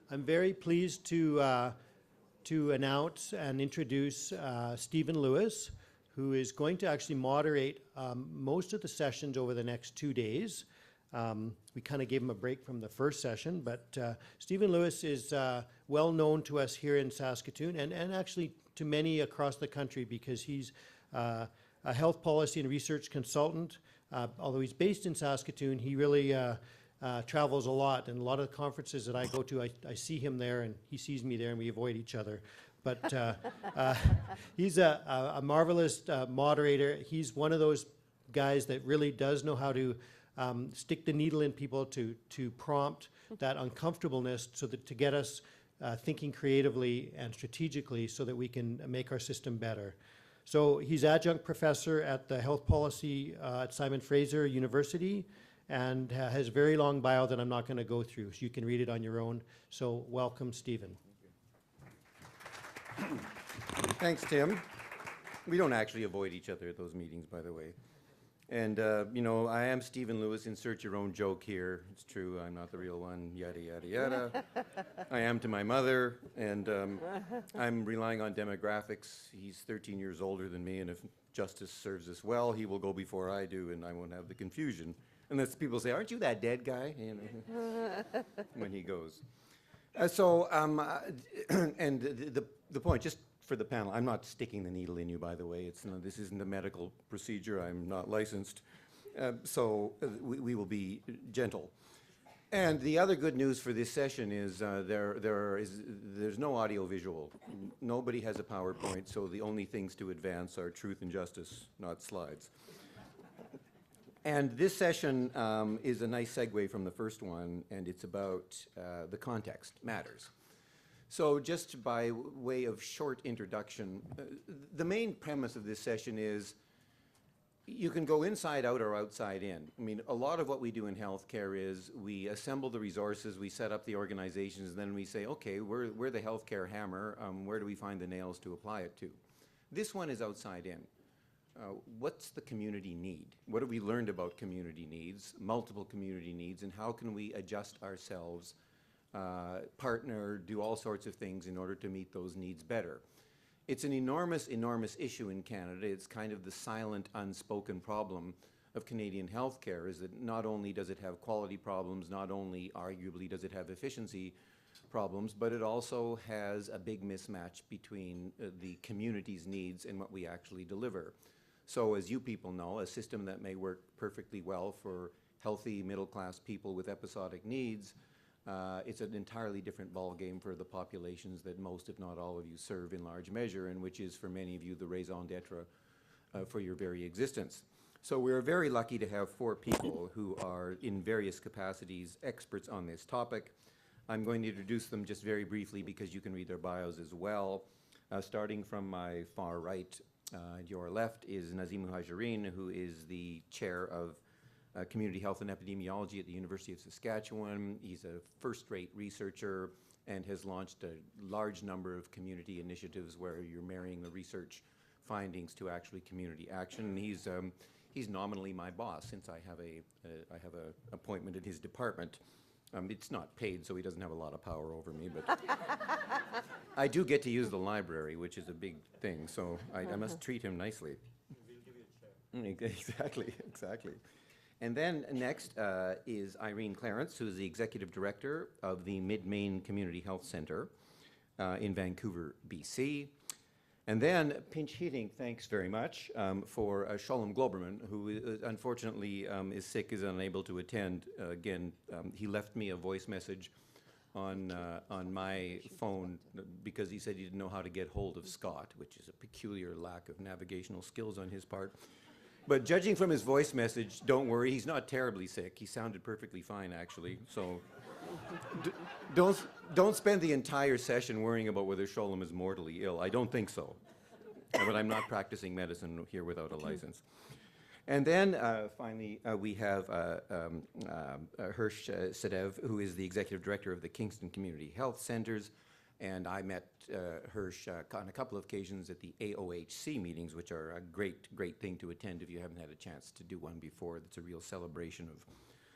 I'm very pleased to announce and introduce Stephen Lewis, who is going to actually moderate most of the sessions over the next 2 days. We kind of gave him a break from the first session, but Stephen Lewis is well known to us here in Saskatoon and actually to many across the country because he's a health policy and research consultant. Although he's based in Saskatoon, he really travels a lot, and a lot of the conferences that I go to, I see him there and he sees me there and we avoid each other. But he's a marvelous moderator. He's one of those guys that really does know how to stick the needle in people to prompt that uncomfortableness so that to get us thinking creatively and strategically so that we can make our system better. So he's adjunct professor at the health policy at Simon Fraser University and has a very long bio that I'm not going to go through, so you can read it on your own. So welcome, Stephen. Thanks, Tim. We don't actually avoid each other at those meetings, by the way. And, you know, I am Stephen Lewis, insert your own joke here. It's true, I'm not the real one, yada, yada, yada. I am to my mother, and I'm relying on demographics. He's 13 years older than me, and if justice serves us well, he will go before I do, and I won't have the confusion. Unless people say, aren't you that dead guy? You know, when he goes. And the point, just for the panel, I'm not sticking the needle in you, by the way. This isn't a medical procedure. I'm not licensed. So we will be gentle. And the other good news for this session is there's no audio visual. Nobody has a PowerPoint, so the only things to advance are truth and justice, not slides. And this session is a nice segue from the first one, and it's about the context matters. So just by way of short introduction, the main premise of this session is you can go inside out or outside in. I mean, a lot of what we do in healthcare is we assemble the resources, we set up the organizations, and then we say, okay, we're the healthcare hammer, where do we find the nails to apply it to? This one is outside in. What's the community need? What have we learned about community needs, multiple community needs, and how can we adjust ourselves, partner, do all sorts of things in order to meet those needs better? It's an enormous, enormous issue in Canada. It's kind of the silent, unspoken problem of Canadian healthcare, is that not only does it have quality problems, not only arguably does it have efficiency problems, but it also has a big mismatch between the community's needs and what we actually deliver. So as you people know, a system that may work perfectly well for healthy middle-class people with episodic needs, it's an entirely different ballgame for the populations that most, if not all of you, serve in large measure, and which is for many of you the raison d'etre for your very existence. So we're very lucky to have 4 people who are in various capacities experts on this topic. I'm going to introduce them just very briefly because you can read their bios as well. Starting from my far right, your left is Nazeem Muhajarine, who is the chair of Community Health and Epidemiology at the University of Saskatchewan. He's a first-rate researcher and has launched a large number of community initiatives where you're marrying the research findings to actually community action. And he's nominally my boss since I have a appointment in his department. It's not paid, so he doesn't have a lot of power over me, but I do get to use the library, which is a big thing, so I must treat him nicely. We'll give you a chair. Exactly, exactly. And then next is Irene Clarence, who is the Executive Director of the Mid-Main Community Health Centre in Vancouver, BC. And then pinch hitting, thanks very much, for Sholem Globerman, who unfortunately is sick, is unable to attend. Again, he left me a voice message on my phone because he said he didn't know how to get hold of Scott, which is a peculiar lack of navigational skills on his part. But judging from his voice message, don't worry, he's not terribly sick. He sounded perfectly fine, actually. So don't spend the entire session worrying about whether Sholem is mortally ill. I don't think so. But I'm not practicing medicine here without a license. And then finally, we have Hersh Sehdev, who is the Executive Director of the Kingston Community Health Centers. And I met Hersh on a couple of occasions at the AOHC meetings, which are a great, great thing to attend if you haven't had a chance to do one before. It's a real celebration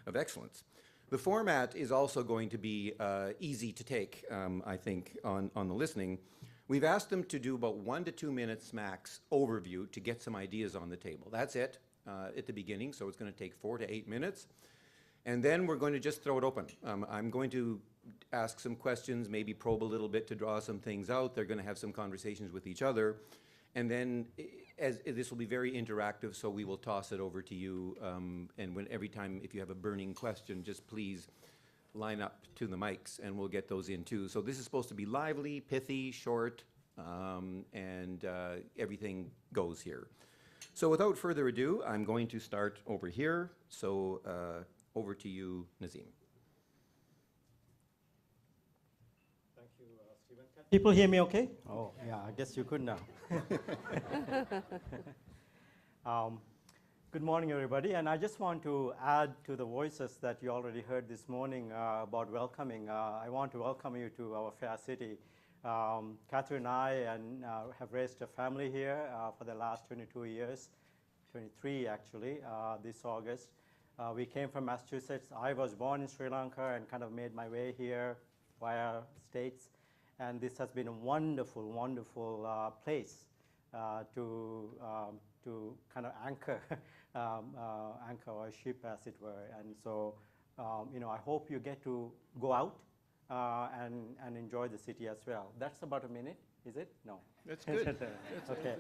of excellence. The format is also going to be easy to take, I think, on the listening. We've asked them to do about 1 to 2 minutes max overview to get some ideas on the table. That's it at the beginning, so it's going to take 4 to 8 minutes. And then we're going to just throw it open. I'm going to ask some questions, maybe probe a little bit to draw some things out. They're going to have some conversations with each other. And then this will be very interactive, so we will toss it over to you. And every time, if you have a burning question, just please line up to the mics, and we'll get those in too. So this is supposed to be lively, pithy, short, and everything goes here. So without further ado, I'm going to start over here. So over to you, Nazeem. Thank you, Stephen. Can people hear me okay? Oh, yeah, I guess you could now. Good morning, everybody. And I just want to add to the voices that you already heard this morning about welcoming. I want to welcome you to our fair city. Catherine and I have raised a family here for the last 22 years, 23 actually, this August. We came from Massachusetts. I was born in Sri Lanka and kind of made my way here via States. And this has been a wonderful, wonderful place to kind of anchor our ship, as it were. And so, I hope you get to go out and enjoy the city as well. That's about a minute, is it? No. That's good. Okay.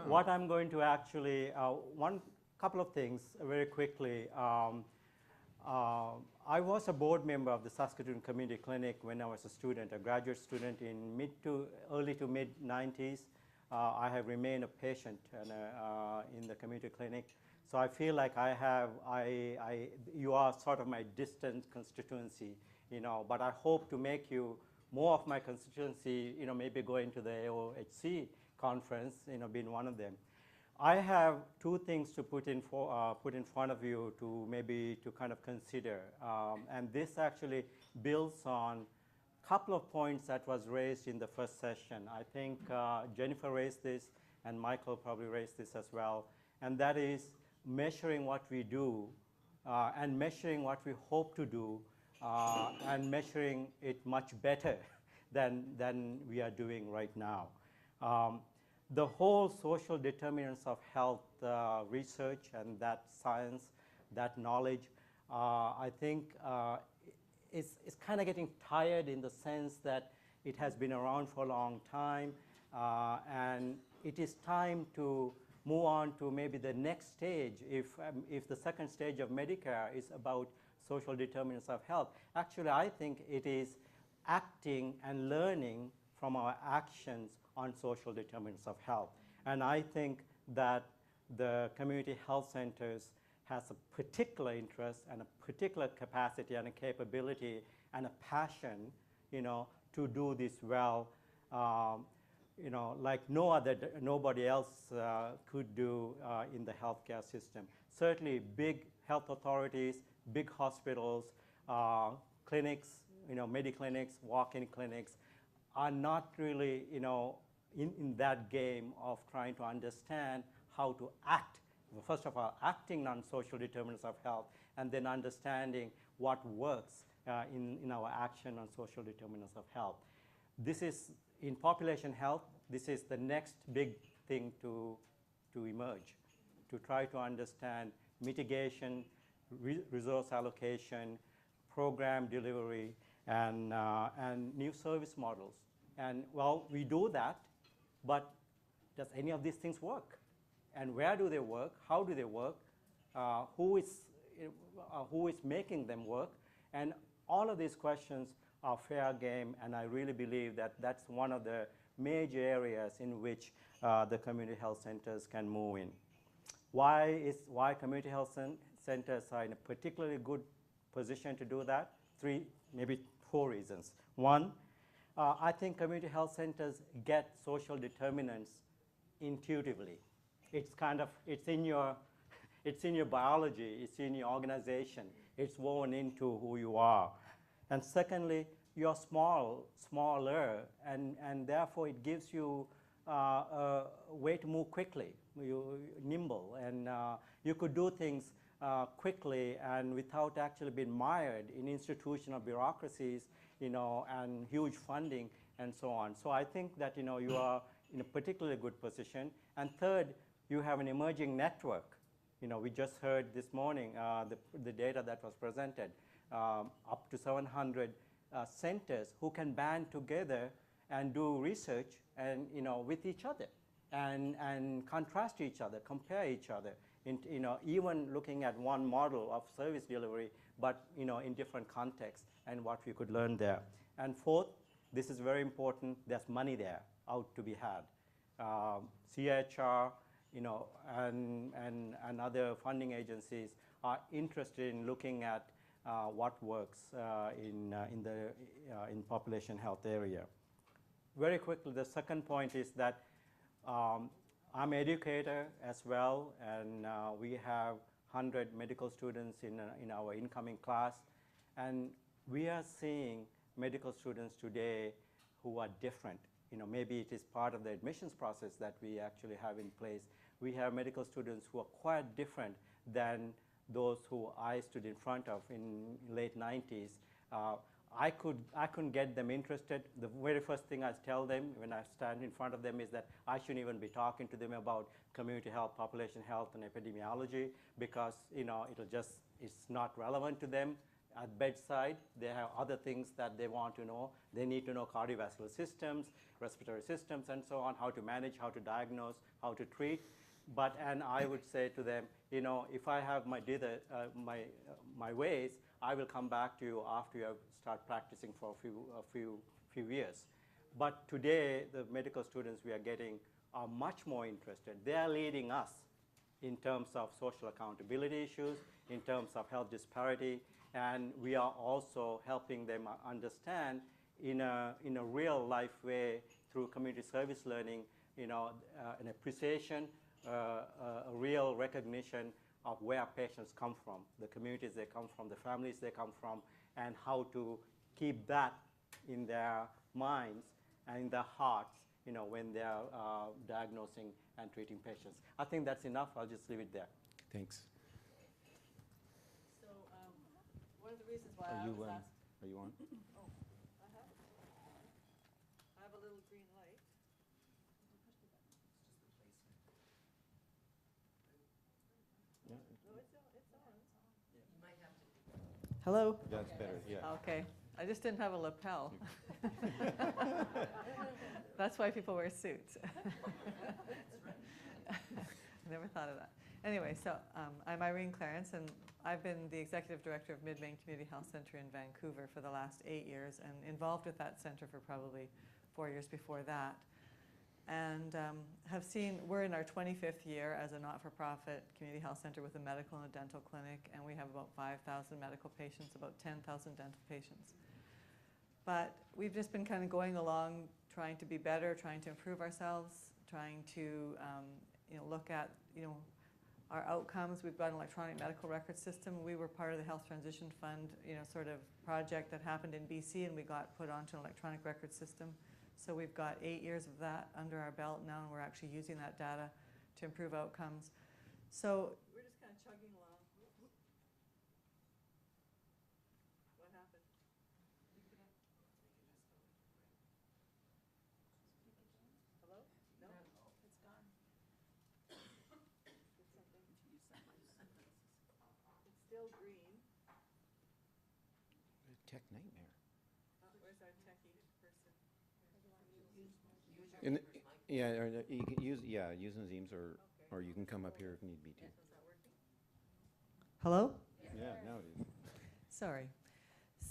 What I'm going to actually, one couple of things very quickly. I was a board member of the Saskatoon Community Clinic when I was a student, a graduate student in early to mid 90s. I have remained a patient in the community clinic. So I feel like you are sort of my distant constituency, but I hope to make you more of my constituency, maybe going to the AOHC conference, being one of them. I have two things to put in front of you to kind of consider. And this actually builds on a couple of points that was raised in the first session. I think Jennifer raised this, and Michael probably raised this as well. And that is measuring what we do and measuring what we hope to do and measuring it much better than we are doing right now. The whole social determinants of health research and that science, that knowledge, I think is kind of getting tired in the sense that it has been around for a long time, and it is time to move on to maybe the next stage. If the second stage of Medicare is about social determinants of health, actually I think it is acting and learning from our actions on social determinants of health. And I think that the community health centers has a particular interest and a particular capacity and a capability and a passion, to do this well, like nobody else could do in the healthcare system. Certainly big health authorities, big hospitals, clinics, mediclinics, walk-in clinics are not really, in that game of trying to understand how to act. First of all, acting on social determinants of health, and then understanding what works in our action on social determinants of health. This is, in population health, this is the next big thing to emerge, to try to understand mitigation, resource allocation, program delivery, and new service models. And well, we do that, but does any of these things work? And where do they work? How do they work? Who is making them work? And all of these questions are fair game, and I really believe that that's one of the major areas in which the community health centers can move in. Why community health centers are in a particularly good position to do that? 3, maybe 4 reasons. One, I think community health centers get social determinants intuitively. It's in your biology, it's in your organization, it's woven into who you are. And secondly, you're smaller, and therefore it gives you a way to move quickly. You're nimble, and you could do things quickly and without actually being mired in institutional bureaucracies, and huge funding and so on. So I think that, you are in a particularly good position. And third, you have an emerging network. We just heard this morning the data that was presented, up to 700 centers who can band together and do research and, with each other and contrast each other, compare each other, even looking at one model of service delivery, but in different contexts and what we could learn there. And fourth, this is very important, there's money there out to be had. CHR, and other funding agencies are interested in looking at what works in population health area. Very quickly, the second point is that I'm an educator as well, and we have 100 medical students in our incoming class, and we are seeing medical students today who are different. Maybe it is part of the admissions process that we actually have in place. We have medical students who are quite different than those who I stood in front of in late 90s. I couldn't get them interested. The very first thing I tell them when I stand in front of them is that I shouldn't even be talking to them about community health, population health, and epidemiology, because it's not relevant to them. At bedside, they have other things that they want to know. They need to know cardiovascular systems, respiratory systems, and so on, how to manage, how to diagnose, how to treat. And I would say to them, if I have my ways, I will come back to you after you have start practicing for a few years. But today, the medical students we are getting are much more interested. They are leading us in terms of social accountability issues, in terms of health disparity, and we are also helping them understand in a real life way through community service learning, an appreciation, a real recognition of where patients come from, the communities they come from, the families they come from, and how to keep that in their minds and in their hearts, when they are diagnosing and treating patients. I think that's enough. I'll just leave it there. Thanks. So one of the reasons why I was asked. Are you on? Oh, I have a little green light. Yeah. No, it's on. You might have to. Hello? That's better, yeah. Okay. I just didn't have a lapel. That's why people wear suits. I never thought of that. Anyway, so I'm Irene Clarence, and I've been the Executive Director of Mid-Main Community Health Centre in Vancouver for the last 8 years, and involved with that centre for probably 4 years before that. And we're in our 25th year as a not-for-profit community health centre with a medical and a dental clinic, and we have about 5,000 medical patients, about 10,000 dental patients. But we've just been kind of going along, trying to be better, trying to improve ourselves, trying to look at our outcomes. We've got an electronic medical record system. We were part of the Health Transition Fund, sort of project that happened in BC, and we got put onto an electronic record system. So we've got 8 years of that under our belt now, and we're actually using that data to improve outcomes. So we're just kind of chugging along. What happened? Hello? No? It's gone. Did something. It's still green. Tech nightmare. Where's our techie person? You can use Nazeem's, or you can come up here if need be too. Is that working? Hello? Yeah, now it is. Sorry.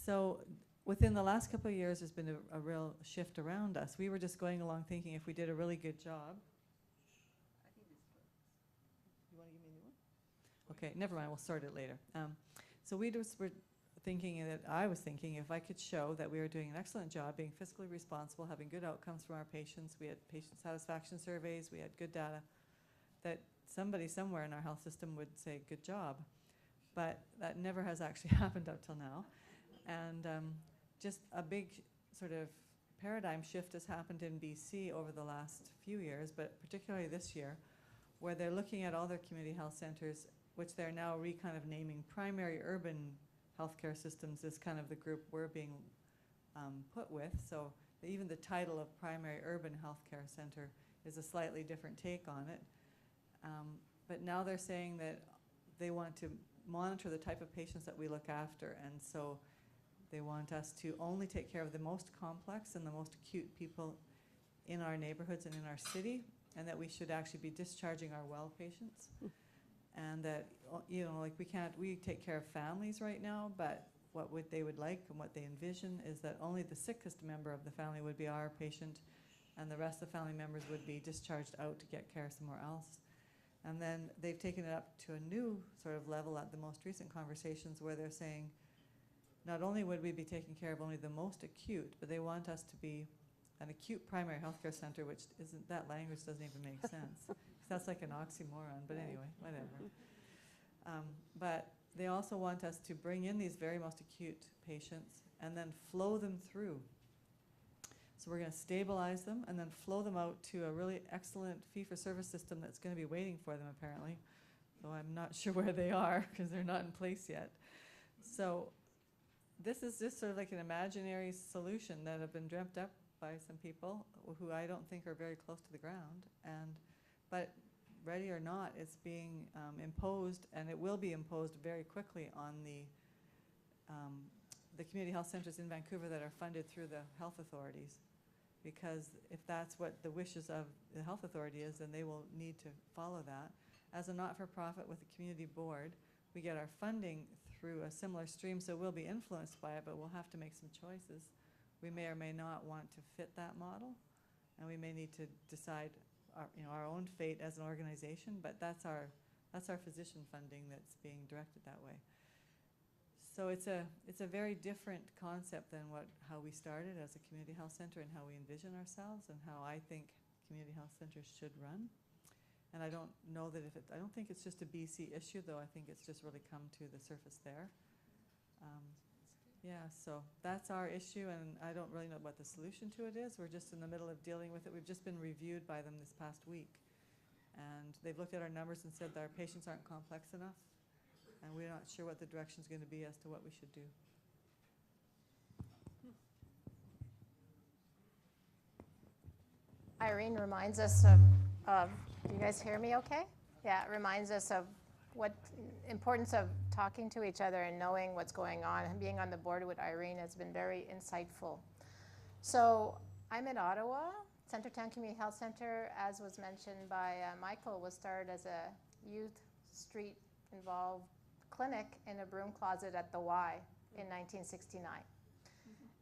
So within the last couple of years, there's been a real shift around us. We were just going along thinking if we did a really good job. I think this works. You want to give me a new one? Okay, never mind. We'll sort it later. So we just were thinking that I was thinking if I could show that we were doing an excellent job being fiscally responsible, having good outcomes from our patients, we had patient satisfaction surveys, we had good data, that somebody somewhere in our health system would say good job. But that never has actually happened up till now. And just a big sort of paradigm shift has happened in BC over the last few years, but particularly this year, where they're looking at all their community health centers which they're now kind of naming primary urban healthcare systems, is kind of the group we're being put with. So even the title of primary urban healthcare center is a slightly different take on it. But now they're saying that they want to monitor the type of patients that we look after, and so they want us to only take care of the most complex and the most acute people in our neighborhoods and in our city, and that we should actually be discharging our well patients. And that, you know, like we take care of families right now, but what they would like and what they envision is that only the sickest member of the family would be our patient, and the rest of the family members would be discharged out to get care somewhere else. And then they've taken it up to a new sort of level at the most recent conversations, where they're saying not only would we be taking care of only the most acute, but they want us to be an acute primary healthcare center, which isn't, that language doesn't even make sense. That's like an oxymoron, but anyway, whatever. But they also want us to bring in these very most acute patients and then flow them through. So we're going to stabilize them and then flow them out to a really excellent fee-for-service system that's going to be waiting for them, apparently. Though I'm not sure where they are because they're not in place yet. So this is just sort of like an imaginary solution that have been dreamt up by some people who I don't think are very close to the ground. But ready or not, it's being imposed, and it will be imposed very quickly on the community health centers in Vancouver that are funded through the health authorities. Because if that's what the wishes of the health authority is, then they will need to follow that. As a not-for-profit with a community board, we get our funding through a similar stream, so we'll be influenced by it, but we'll have to make some choices. We may or may not want to fit that model, and we may need to decide our own fate as an organization, but that's our physician funding that's being directed that way. So it's a very different concept than how we started as a community health center and how we envision ourselves and how I think community health centers should run. And I don't know that I don't think it's just a BC issue, though. I think it's just really come to the surface there. Yeah, so that's our issue, and I don't really know what the solution to it is. We're just in the middle of dealing with it. We've just been reviewed by them this past week, and they've looked at our numbers and said that our patients aren't complex enough, and we're not sure what the direction is going to be as to what we should do. Irene reminds us of do you guys hear me okay? Yeah, it reminds us of what importance of talking to each other and knowing what's going on. And being on the board with Irene has been very insightful. So I'm in Ottawa. Centretown Community Health Center, as was mentioned by Michael, was started as a youth street involved clinic in a broom closet at the Y in 1969.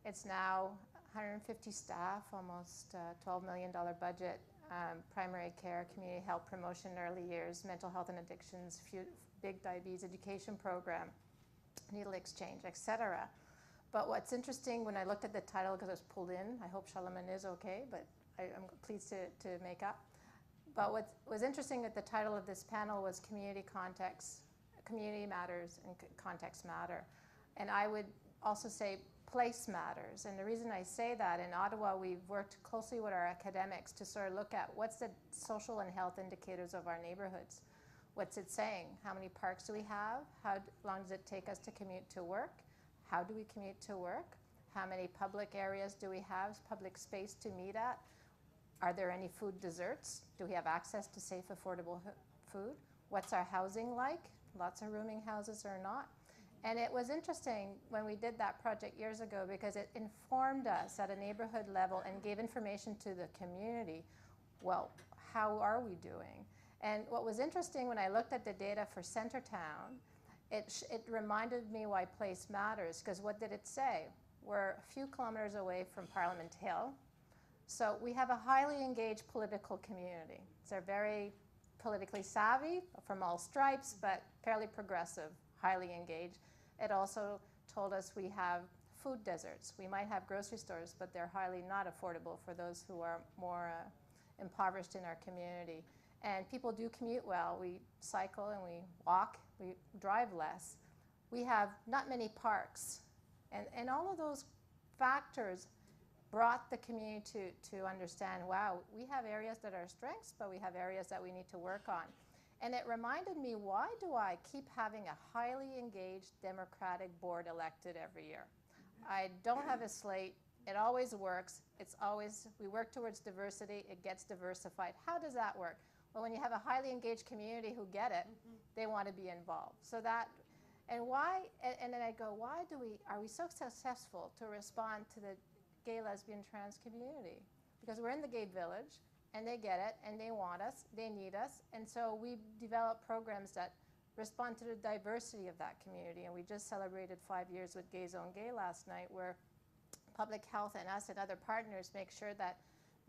It's now 150 staff, almost $12 million budget, primary care, community health promotion, early years, mental health and addictions, big diabetes education program, needle exchange, etc. But what's interesting when I looked at the title, because I was pulled in, I hope Charlemagne is okay, but I'm pleased to make up. But what was interesting at the title of this panel was community context, community matters and context matter. And I would also say place matters. And the reason I say that, in Ottawa, we've worked closely with our academics to sort of look at what's the social and health indicators of our neighborhoods. What's it saying? How many parks do we have? How long does it take us to commute to work? How do we commute to work? How many public areas do we have, public space to meet at? Are there any food deserts? Do we have access to safe, affordable food? What's our housing like? Lots of rooming houses or not? And it was interesting when we did that project years ago, because it informed us at a neighborhood level and gave information to the community. Well, how are we doing? And what was interesting when I looked at the data for Centretown, it reminded me why place matters, because what did it say? We're a few kilometers away from Parliament Hill. So we have a highly engaged political community. They're very politically savvy, from all stripes, but fairly progressive, highly engaged. It also told us we have food deserts. We might have grocery stores, but they're highly not affordable for those who are more impoverished in our community. And people do commute well. We cycle and we walk, we drive less. We have not many parks. And all of those factors brought the community to understand, wow, we have areas that are strengths, but we have areas that we need to work on. And it reminded me, why do I keep having a highly engaged Democratic board elected every year? I don't have a slate. It always works. It's always, we work towards diversity. It gets diversified. How does that work? Well, when you have a highly engaged community who get it, they want to be involved. So that, and why, and then I go, why are we so successful to respond to the gay, lesbian, trans community? Because we're in the gay village, and they get it, and they want us, they need us, and so we develop programs that respond to the diversity of that community. And we just celebrated 5 years with Gay Zone Gay last night, where public health and us and other partners make sure that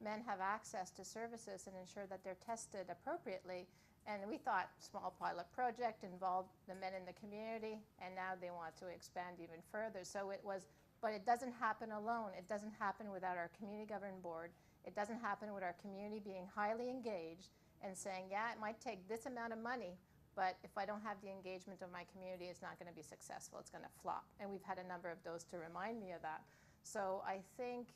men have access to services and ensure that they're tested appropriately. And we thought small pilot project involved the men in the community, and now they want to expand even further. So it was, but it doesn't happen alone. It doesn't happen without our community governed board. It doesn't happen with our community being highly engaged and saying, yeah, it might take this amount of money, but if I don't have the engagement of my community, it's not going to be successful. It's going to flop. And we've had a number of those to remind me of that. So I think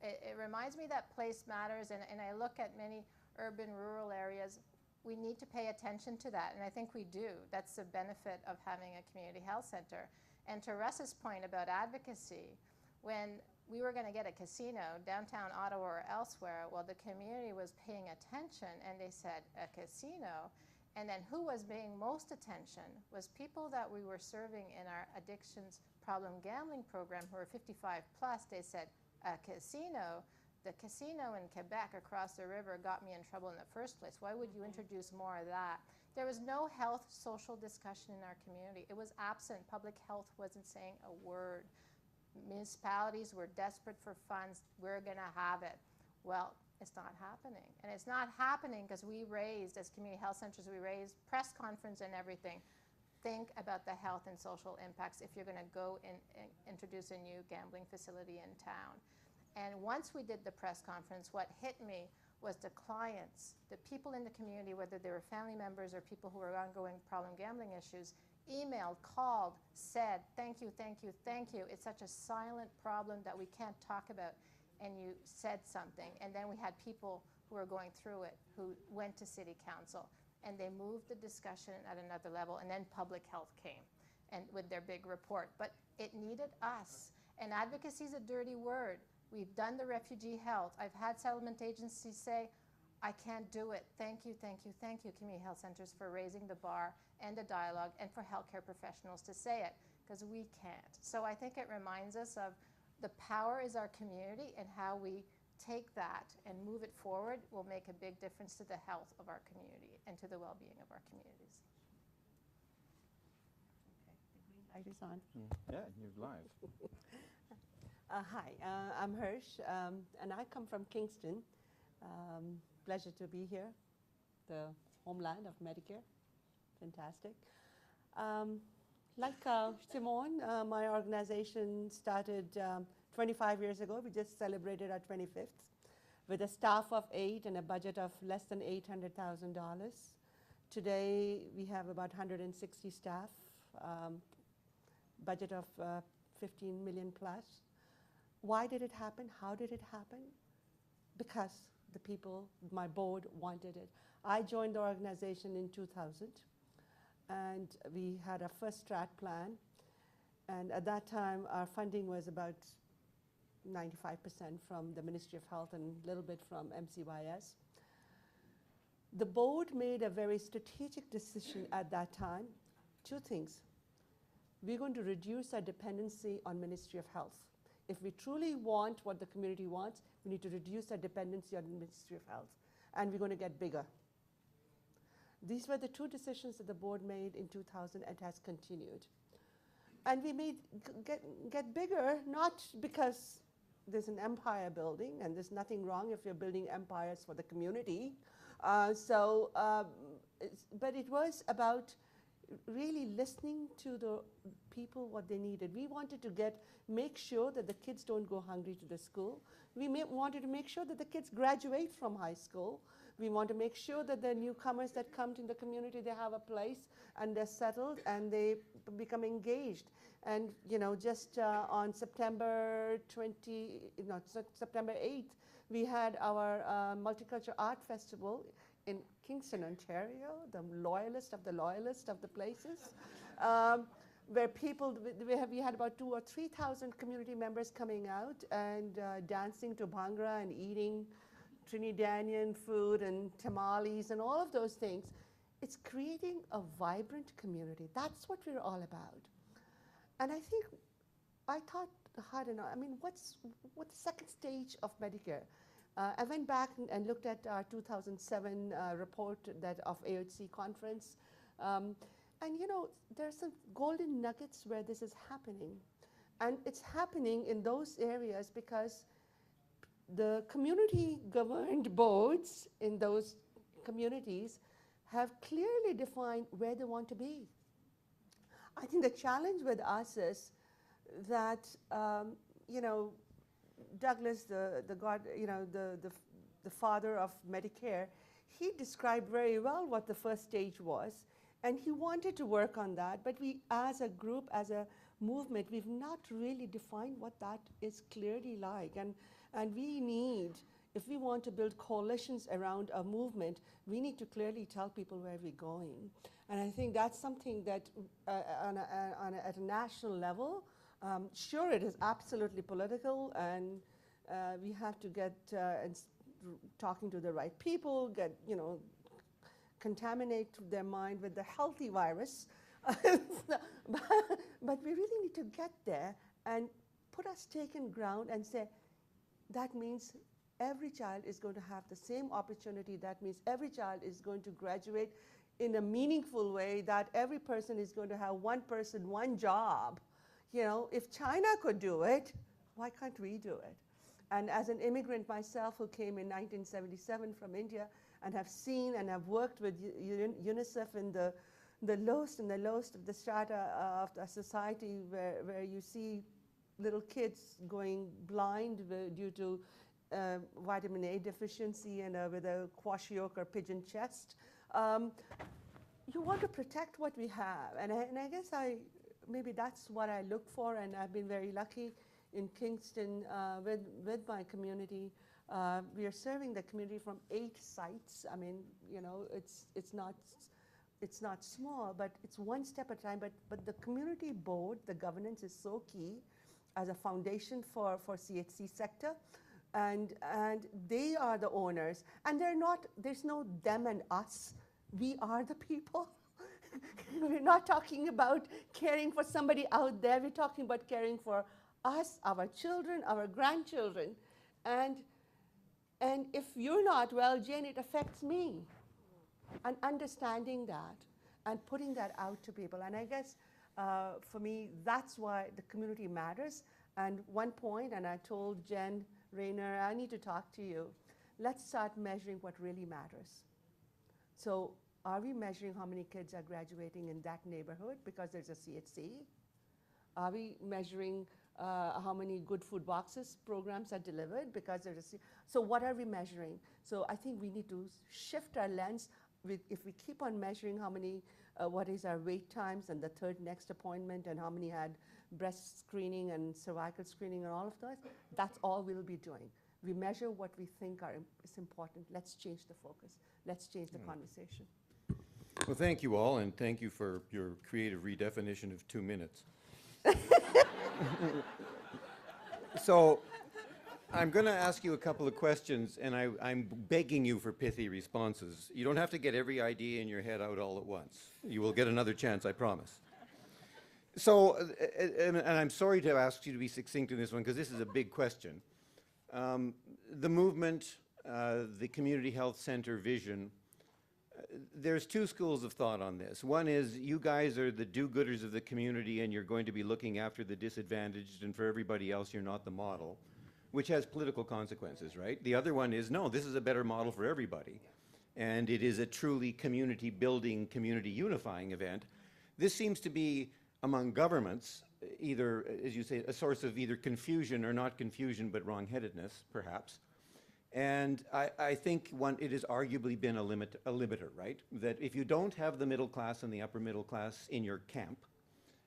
it reminds me that place matters, and I look at many urban, rural areas. We need to pay attention to that, and I think we do. That's the benefit of having a community health center. And to Russ's point about advocacy, when we were going to get a casino downtown Ottawa or elsewhere, well, the community was paying attention, and they said, a casino? And then who was paying most attention was people that we were serving in our addictions problem gambling program who are 55 plus. They said, a casino? The casino in Quebec across the river got me in trouble in the first place. Why would you introduce more of that? There was no health social discussion in our community. It was absent. Public health wasn't saying a word. Municipalities were desperate for funds. We're going to have it. Well, it's not happening. And it's not happening because we raised, as community health centers, we raised press conference and everything. Think about the health and social impacts if you're going to go and introduce a new gambling facility in town. And once we did the press conference, what hit me was the clients, the people in the community, whether they were family members or people who were ongoing problem gambling issues, emailed, called, said, thank you, thank you, thank you. It's such a silent problem that we can't talk about. And you said something. And then we had people who were going through it who went to city council, and they moved the discussion at another level. And then public health came and with their big report. But it needed us. And advocacy is a dirty word. We've done the refugee health. I've had settlement agencies say, I can't do it. Thank you, thank you, thank you, community health centers, for raising the bar and the dialogue, and for healthcare professionals to say it, because we can't. So I think it reminds us of the power is our community, and how we take that and move it forward will make a big difference to the health of our community and to the well-being of our communities. Light is on. Yeah, you're live. Hi, I'm Hersh, and I come from Kingston. Pleasure to be here, the homeland of Medicare. Fantastic. Like Simone, my organization started 25 years ago. We just celebrated our 25th with a staff of 8 and a budget of less than $800,000. Today, we have about 160 staff, budget of 15 million plus. Why did it happen? How did it happen? Because the people, my board, wanted it. I joined the organization in 2000, and we had a first strat plan. And at that time, our funding was about 95% from the Ministry of Health and a little bit from MCYS. The board made a very strategic decision at that time. 2 things. We're going to reduce our dependency on Ministry of Health. If we truly want what the community wants, we need to reduce our dependency on the Ministry of Health, and we're going to get bigger. These were the 2 decisions that the board made in 2000, and has continued. And we made get bigger, not because there's an empire building, and there's nothing wrong if you're building empires for the community. But it was about really listening to the people, what they needed. We wanted to make sure that the kids don't go hungry to the school. We wanted to make sure that the kids graduate from high school. We want to make sure that the newcomers that come to the community, they have a place and they're settled and they become engaged. And just on September 8th, we had our Multicultural Art Festival in Kingston, Ontario, the loyalist of the places, where people, we had about 2,000 or 3,000 community members coming out and dancing to Bhangra and eating Trinidadian food and tamales and all of those things. It's creating a vibrant community. That's what we're all about. And I thought hard enough. I mean, what's the second stage of Medicare? I went back and looked at our 2007 report of AHC conference. And you know, there's some golden nuggets where this is happening. And it's happening in those areas because the community governed boards in those communities have clearly defined where they want to be. I think the challenge with us is that, you know, Douglas, the father of Medicare, he described very well what the first stage was, and he wanted to work on that, but we, as a group, as a movement, we've not really defined what that is clearly like, and we need, if we want to build coalitions around a movement, we need to clearly tell people where we're going, and I think that's something that at a national level, sure, it is absolutely political, and we have to get talking to the right people, get, you know, contaminate their mind with the healthy virus. But we really need to get there and put a stake in ground and say, that means every child is going to have the same opportunity. That means every child is going to graduate in a meaningful way, that every person is going to have one person, one job. You know, if China could do it, why can't we do it? And as an immigrant myself who came in 1977 from India and have seen and have worked with UNICEF in the lowest and the lowest of the strata of the society where you see little kids going blind due to vitamin A deficiency and with a kwashiorkor pigeon chest. You want to protect what we have. And I guess maybe that's what I look for, and I've been very lucky in Kingston with my community. We are serving the community from 8 sites. I mean, you know, it's not small, but it's one step at a time. But the community board, the governance is so key as a foundation for CHC sector, and they are the owners. And there's no them and us. We are the people. We're not talking about caring for somebody out there. We're talking about caring for us, our children, our grandchildren. And if you're not well, Jane, it affects me. And understanding that and putting that out to people. And I guess for me, that's why the community matters. And one point, and I told Jen Rayner, I need to talk to you. Let's start measuring what really matters. So are we measuring how many kids are graduating in that neighborhood because there's a CHC? Are we measuring how many good food boxes programs are delivered because there's a so what are we measuring? So I think we need to shift our lens. If we keep on measuring how many, what is our wait times and the third next appointment and how many had breast screening and cervical screening and all of those, that's all we'll be doing. We measure what we think is important. Let's change the focus. Let's change the conversation. Well, thank you all, and thank you for your creative redefinition of 2 minutes. So I'm going to ask you a couple of questions, and I'm begging you for pithy responses. You don't have to get every idea in your head out all at once. You will get another chance, I promise. So, and I'm sorry to ask you to be succinct in this one, because this is a big question. The movement, the community health center vision, there's 2 schools of thought on this. One is you guys are the do-gooders of the community and you're going to be looking after the disadvantaged, and for everybody else you're not the model, which has political consequences, right? The other one is, no, this is a better model for everybody, and it is a truly community building, community unifying event. This seems to be, among governments, either, as you say, a source of either confusion or not confusion, but wrong-headedness, perhaps. And I think it has arguably been a limiter, right? That if you don't have the middle class and the upper middle class in your camp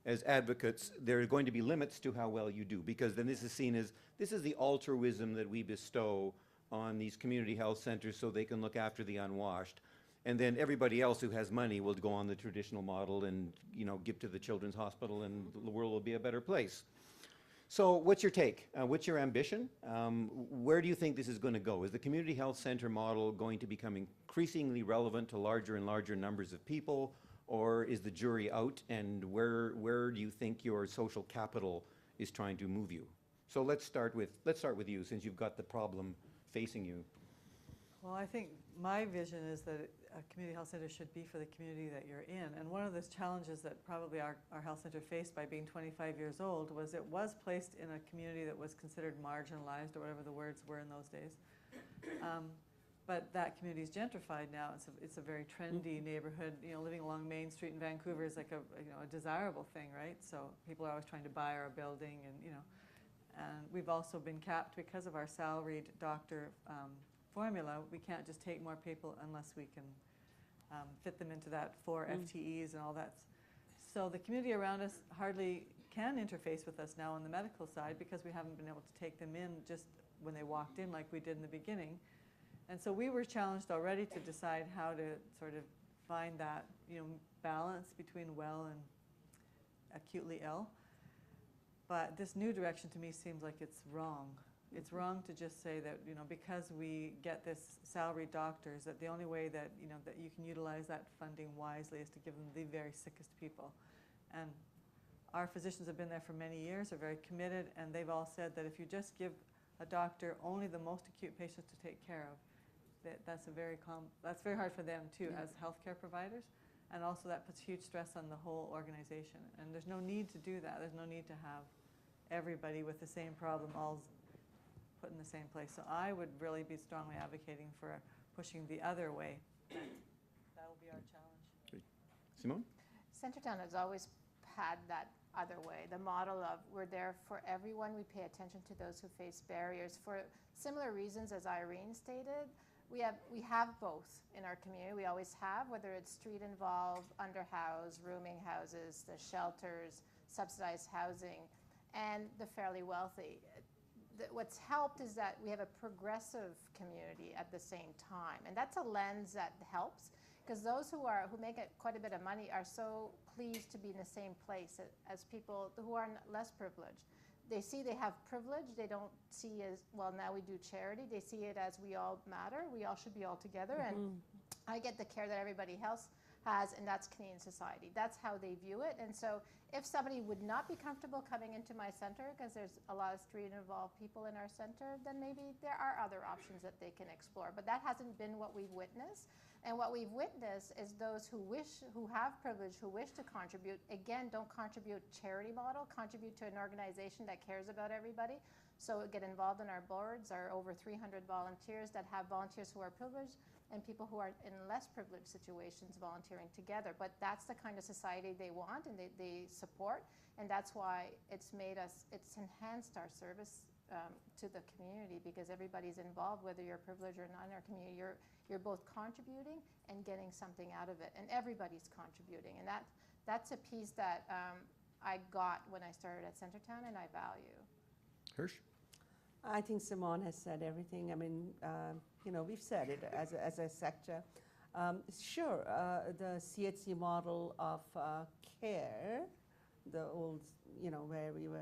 as advocates, there are going to be limits to how well you do, because then this is seen as, this is the altruism that we bestow on these community health centers so they can look after the unwashed. And then everybody else who has money will go on the traditional model and, you know, give to the children's hospital, and the world will be a better place. So what's your take? What's your ambition? Where do you think this is going to go? Is the community health center model going to become increasingly relevant to larger and larger numbers of people, or is the jury out, and where do you think your social capital is trying to move you? So let's start with you, since you've got the problem facing you. Well, I think my vision is that a community health center should be for the community that you're in. And one of the challenges that probably our health center faced by being 25 years old was it was placed in a community that was considered marginalized, or whatever the words were in those days. But that community is gentrified now. It's a very trendy neighborhood. You know, living along Main Street in Vancouver is like a desirable thing, right? So people are always trying to buy our building, and and we've also been capped because of our salaried doctor formula. We can't just take more people unless we can fit them into that 4 FTEs and all that. So the community around us hardly can interface with us now on the medical side because we haven't been able to take them in just when they walked in like we did in the beginning. And so we were challenged already to decide how to sort of find that, balance between well and acutely ill. But this new direction to me seems like it's wrong. It's wrong to just say that, because we get this salaried doctors, that the only way that, that you can utilize that funding wisely is to give them the very sickest people. And our physicians have been there for many years, are very committed, and they've all said that if you just give a doctor only the most acute patients to take care of, that's very hard for them too, as healthcare providers, and also that puts huge stress on the whole organization. And there's no need to do that. There's no need to have everybody with the same problem all put in the same place. So I would really be strongly advocating for pushing the other way. That will be our challenge. Great. Simone? Centretown has always had that other way, the model of we're there for everyone, we pay attention to those who face barriers. For similar reasons as Irene stated, we have both in our community. We always have, whether it's street involved, underhoused, rooming houses, the shelters, subsidized housing, and the fairly wealthy. What's helped is that we have a progressive community at the same time, and that's a lens that helps, because those who make quite a bit of money are so pleased to be in the same place as people who are less privileged. They see they have privilege. They don't see as, well, now we do charity. They see it as we all matter. We all should be all together, and I get the care that everybody else has, and that's Canadian society. That's how they view it. And so if somebody would not be comfortable coming into my center because there's a lot of street-involved people in our center, then maybe there are other options that they can explore. But that hasn't been what we've witnessed. And what we've witnessed is those who have privilege, who wish to contribute, again, don't contribute charity model, contribute to an organization that cares about everybody. So get involved in our boards, our over 300 volunteers that have volunteers who are privileged and people who are in less privileged situations volunteering together. But that's the kind of society they want and they support. And that's why it's enhanced our service to the community, because everybody's involved, whether you're privileged or not in our community. You're both contributing and getting something out of it, and everybody's contributing. And that's a piece that I got when I started at Centretown, and I value. Hersh? I think Simone has said everything. I mean, we've said it as a sector. Sure, the CHC model of care, the old, where we were,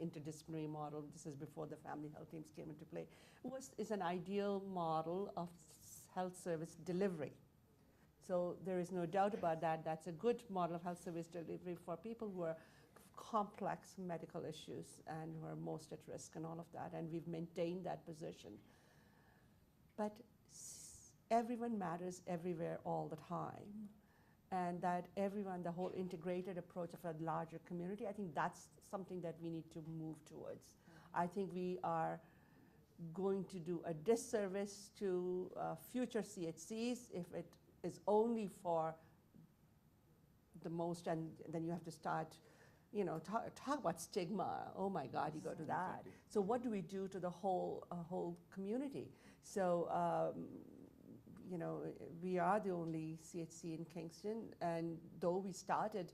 interdisciplinary model, this is before the family health teams came into play, is an ideal model of health service delivery. So there is no doubt about that. That's a good model of health service delivery for people who are complex medical issues and who are most at risk and all of that, and we've maintained that position. But everyone matters everywhere all the time, and that everyone, the whole integrated approach of a larger community, I think that's something that we need to move towards. I think we are going to do a disservice to future CHCs if it is only for the most, and then you have to start talk about stigma. Oh my God, you go to that. Exactly. So what do we do to the whole community? So, we are the only CHC in Kingston, and though we started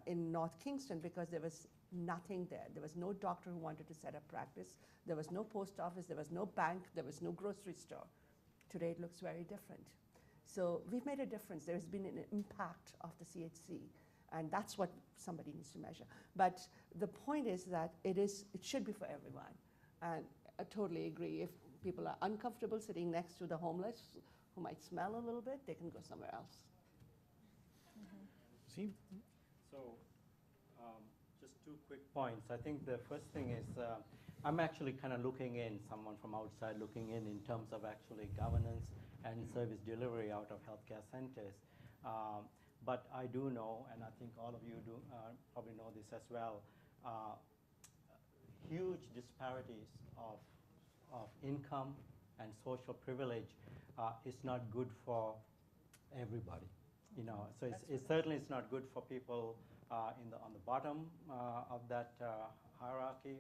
in North Kingston because there was Nothing there. There was no doctor who wanted to set up practice. There was no post office. There was no bank. There was no grocery store. Today it looks very different. So we've made a difference. There's been an impact of the CHC, and that's what somebody needs to measure. But the point is that it should be for everyone. And I totally agree. If people are uncomfortable sitting next to the homeless who might smell a little bit, they can go somewhere else. See? So, just 2 quick points. I think the first thing is I'm actually kind of looking in, someone from outside looking in terms of actually governance and service delivery out of healthcare centers. But I do know, and I think all of you do probably know this as well, huge disparities of income and social privilege is not good for everybody. You know, so it's certainly it's not good for people on the bottom of that hierarchy,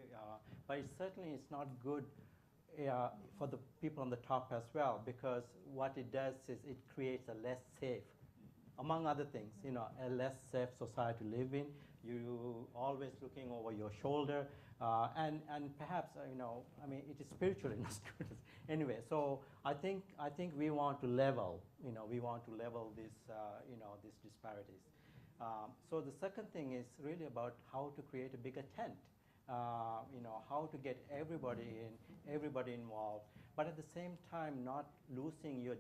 but it certainly is not good for the people on the top as well, because what it does is it creates a less safe, among other things, you know, a less safe society to live in. You always looking over your shoulder, and perhaps you know, I mean, it is spiritually not good. Anyway, so I think we want to level, you know, this, you know, these disparities. So the second thing is really about how to create a bigger tent. You know, how to get everybody involved, but at the same time not losing your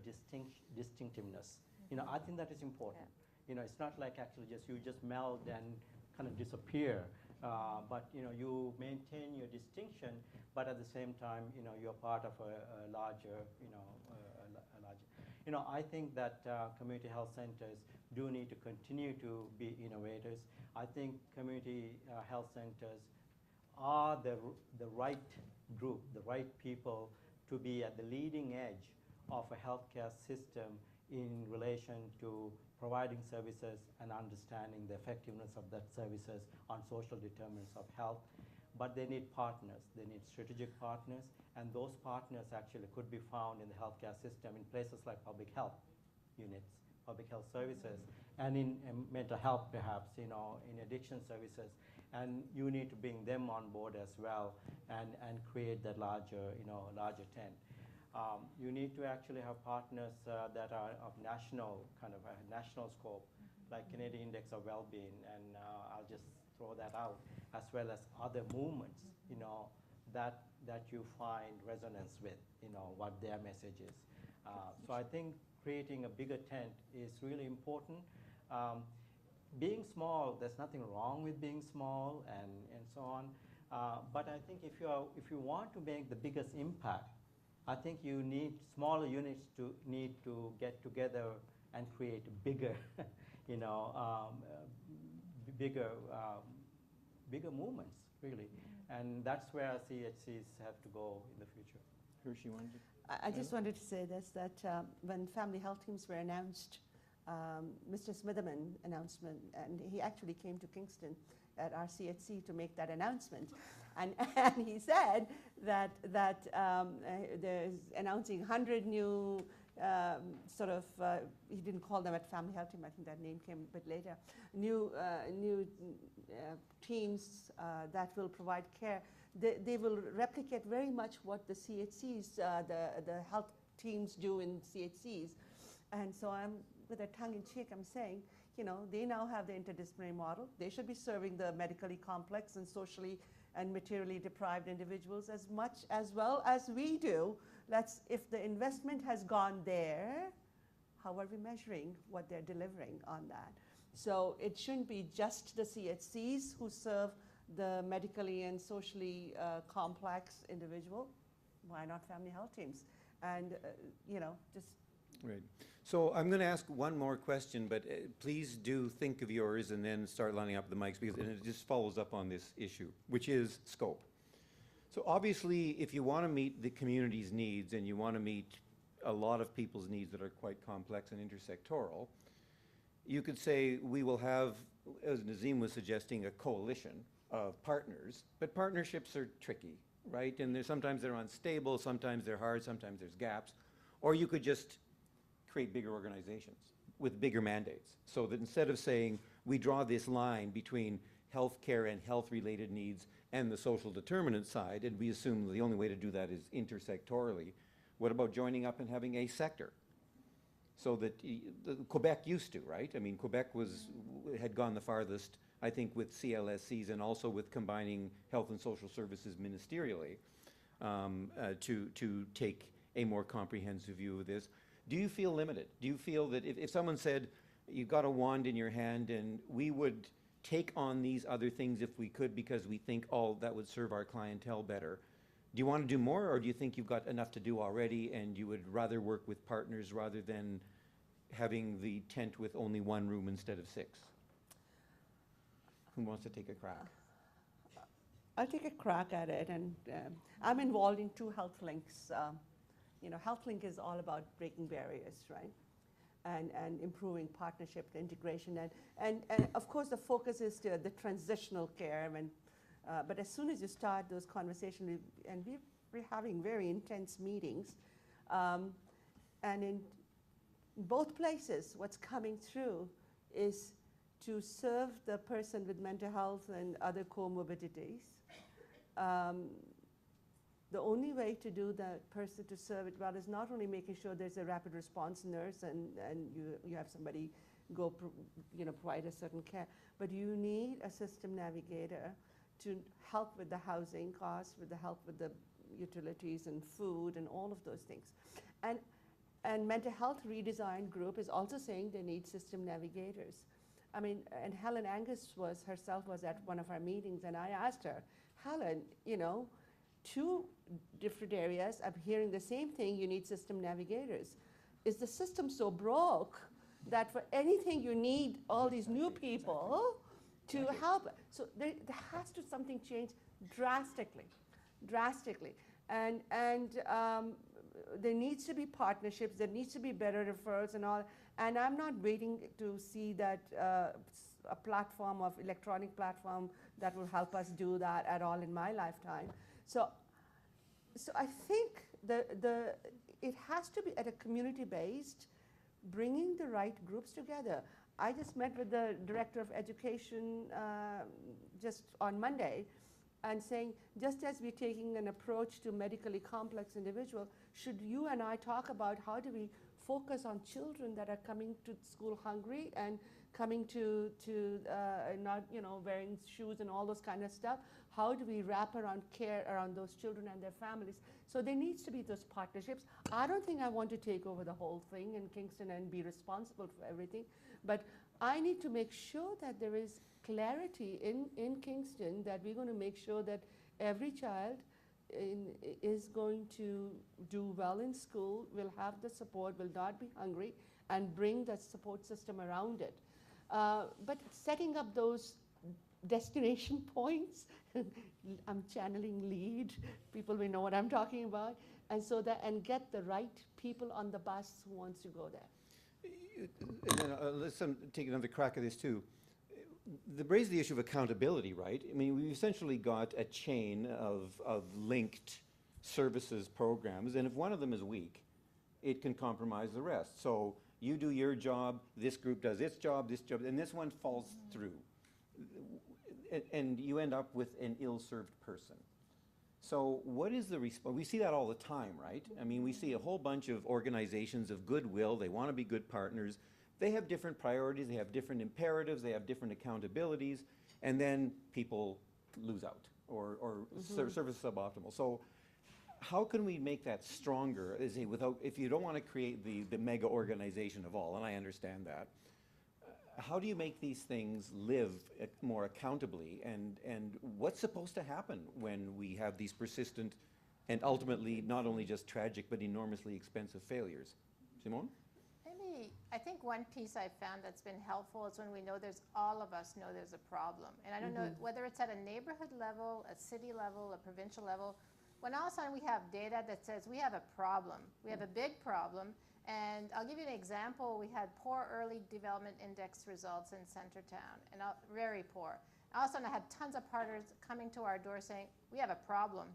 distinctiveness. You know, I think that is important. Yeah. You know, it's not like actually you just meld and kind of disappear, but you know, you maintain your distinction, but at the same time, you know, you're part of a larger, you know, a larger. You know, I think that community health centers do need to continue to be innovators. I think community health centers are the right group, the right people to be at the leading edge of a healthcare system in relation to providing services and understanding the effectiveness of that services on social determinants of health. But they need partners, they need strategic partners, and those partners actually could be found in the healthcare system in places like public health units, public health services, and in mental health perhaps, you know, in addiction services. And you need to bring them on board as well and create that larger, you know, larger tent. You need to actually have partners that are of national, kind of a national scope, like Canadian Index of Wellbeing, and I'll just throw that out, as well as other movements, you know, that you find resonance with, you know, what their message is. So I think creating a bigger tent is really important. Being small, there's nothing wrong with being small and so on. But I think if you want to make the biggest impact, I think you need smaller units to need to get together and create bigger, you know, bigger movements, really. And that's where CHCs have to go in the future. Hersh, you wanted to? I just wanted to say this, that when family health teams were announced, Mr. Smitherman announcement, and he actually came to Kingston at our CHC to make that announcement. And he said that there's announcing 100 new he didn't call them at family health team, I think that name came a bit later, new teams that will provide care. They will replicate very much what the CHCs, the health teams do in CHCs. And so I'm, with a tongue in cheek, I'm saying, you know, they now have the interdisciplinary model. They should be serving the medically complex and socially and materially deprived individuals as much as well as we do. If the investment has gone there, how are we measuring what they're delivering on that? So it shouldn't be just the CHCs who serve the medically and socially complex individual. Why not family health teams? And, you know, just. Right. So I'm going to ask one more question, but please do think of yours and then start lining up the mics, because it just follows up on this issue, which is scope. So obviously, if you want to meet the community's needs and you want to meet a lot of people's needs that are quite complex and intersectoral, you could say we will have, as Nazeem was suggesting, a coalition of partners, but partnerships are tricky, right? And sometimes they're unstable, sometimes they're hard, sometimes there's gaps. Or you could just create bigger organizations with bigger mandates, so that instead of saying we draw this line between healthcare and health-related needs and the social determinant side, and we assume the only way to do that is intersectorally. What about joining up and having a sector? So that Quebec used to, right? I mean, Quebec had gone the farthest, I think, with CLSCs and also with combining health and social services ministerially to take a more comprehensive view of this. Do you feel limited? Do you feel that if someone said, you've got a wand in your hand and we would take on these other things if we could because we think, oh, that would serve our clientele better, do you want to do more, or do you think you've got enough to do already and you would rather work with partners rather than having the tent with only one room instead of 6? Who wants to take a crack? I'll take a crack at it, and I'm involved in 2 health links. Health link is all about breaking barriers, right? And improving partnership, integration, and of course the focus is to the transitional care. But as soon as you start those conversations, and we're having very intense meetings, and in both places, what's coming through is to serve the person with mental health and other comorbidities. The only way to do that person to serve it well is not only making sure there's a rapid response nurse and you have somebody go provide a certain care, but you need a system navigator to help with the housing costs, with the help with the utilities and food and all of those things. And mental health redesign group is also saying they need system navigators. I mean, and Helen Angus herself was at one of our meetings, and I asked her, Helen, 2 different areas, I'm hearing the same thing, you need system navigators. Is the system so broke that for anything you need all these new people to help? So there has to something change drastically. And there needs to be partnerships, there needs to be better referrals and all. And I'm not waiting to see that a platform of electronic platform that will help us do that at all in my lifetime. So I think it has to be at a community-based, bringing the right groups together. I just met with the director of education just on Monday, and saying, just as we're taking an approach to medically complex individual, should you and I talk about how do we focus on children that are coming to school hungry and coming to not wearing shoes and all those kind of stuff? How do we wrap around care around those children and their families? So there needs to be those partnerships. I don't think I want to take over the whole thing in Kingston and be responsible for everything, but I need to make sure that there is clarity in Kingston, that we're going to make sure that every child is going to do well in school, will have the support, will not be hungry, and bring that support system around it. But setting up those destination points, I'm channeling LEAD, people will know what I'm talking about, and get the right people on the bus who wants to go there. And then let's take another crack at this too. Raise the issue of accountability, right? I mean, we've essentially got a chain of linked services programs, and if one of them is weak, it can compromise the rest. So you do your job, this group does its job, and this one falls through. And you end up with an ill-served person. So what is the response? We see that all the time, right? I mean, we see a whole bunch of organizations of goodwill. They want to be good partners. They have different priorities, they have different imperatives, they have different accountabilities, and then people lose out or service suboptimal. So how can we make that stronger? If you don't want to create the mega organization of all, and I understand that, how do you make these things live more accountably, and what's supposed to happen when we have these persistent and ultimately not only just tragic but enormously expensive failures? Simone? I think one piece I've found that's been helpful is when we know all of us know there's a problem. And I don't know whether it's at a neighborhood level, a city level, a provincial level, when all of a sudden we have data that says we have a problem, we have a big problem. And I'll give you an example. We had poor early development index results in Centretown, and very poor. All of a sudden I had tons of partners coming to our door saying, we have a problem,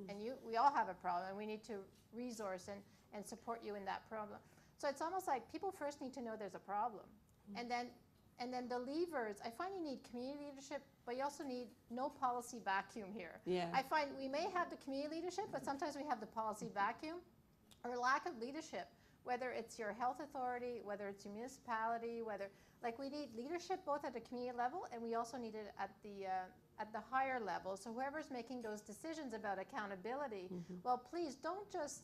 and we all have a problem, and we need to resource and support you in that problem. So it's almost like people first need to know there's a problem, and then And then the levers, I find you need community leadership, but you also need no policy vacuum here. Yeah. I find we may have the community leadership, but sometimes we have the policy vacuum or lack of leadership, whether it's your health authority, whether it's your municipality, whether, like we need leadership both at the community level and we also need it at the higher level. So whoever's making those decisions about accountability, well, please don't just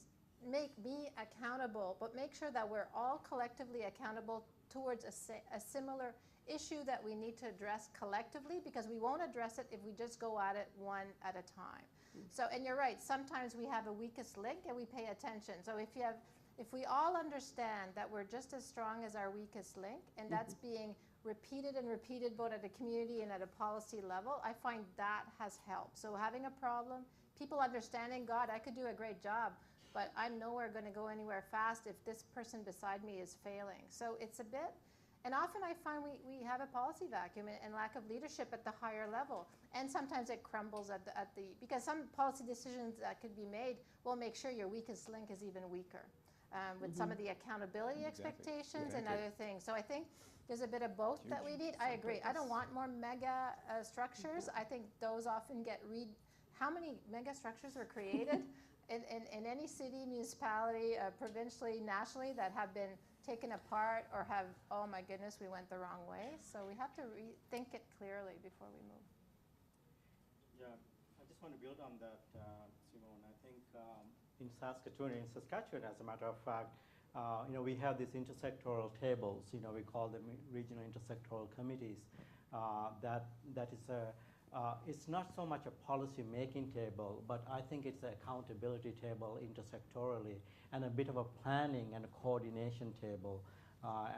make me accountable, but make sure that we're all collectively accountable towards a similar issue that we need to address collectively, because we won't address it if we just go at it one at a time. So, and you're right, sometimes we have a weakest link and we pay attention. So if we all understand that we're just as strong as our weakest link, and that's being repeated and repeated both at a community and at a policy level, I find that has helped. So having a problem, people understanding, God, I could do a great job, but I'm nowhere going to go anywhere fast if this person beside me is failing. So it's a bit, and often I find we have a policy vacuum and lack of leadership at the higher level. And sometimes it crumbles at the because some policy decisions that could be made will make sure your weakest link is even weaker. With some of the accountability expectations and other things. So I think there's a bit of both that we need. I agree. I don't want more mega structures. I think those often get how many mega structures were created in any city, municipality, provincially, nationally, that have been taken apart or have, oh my goodness, we went the wrong way. So we have to rethink it clearly before we move. Yeah, I just want to build on that, Simone. I think in Saskatoon, in Saskatchewan, as a matter of fact, we have these intersectoral tables. We call them regional intersectoral committees. That is it's not so much a policy-making table, but I think it's an accountability table intersectorally, and a bit of a planning and a coordination table.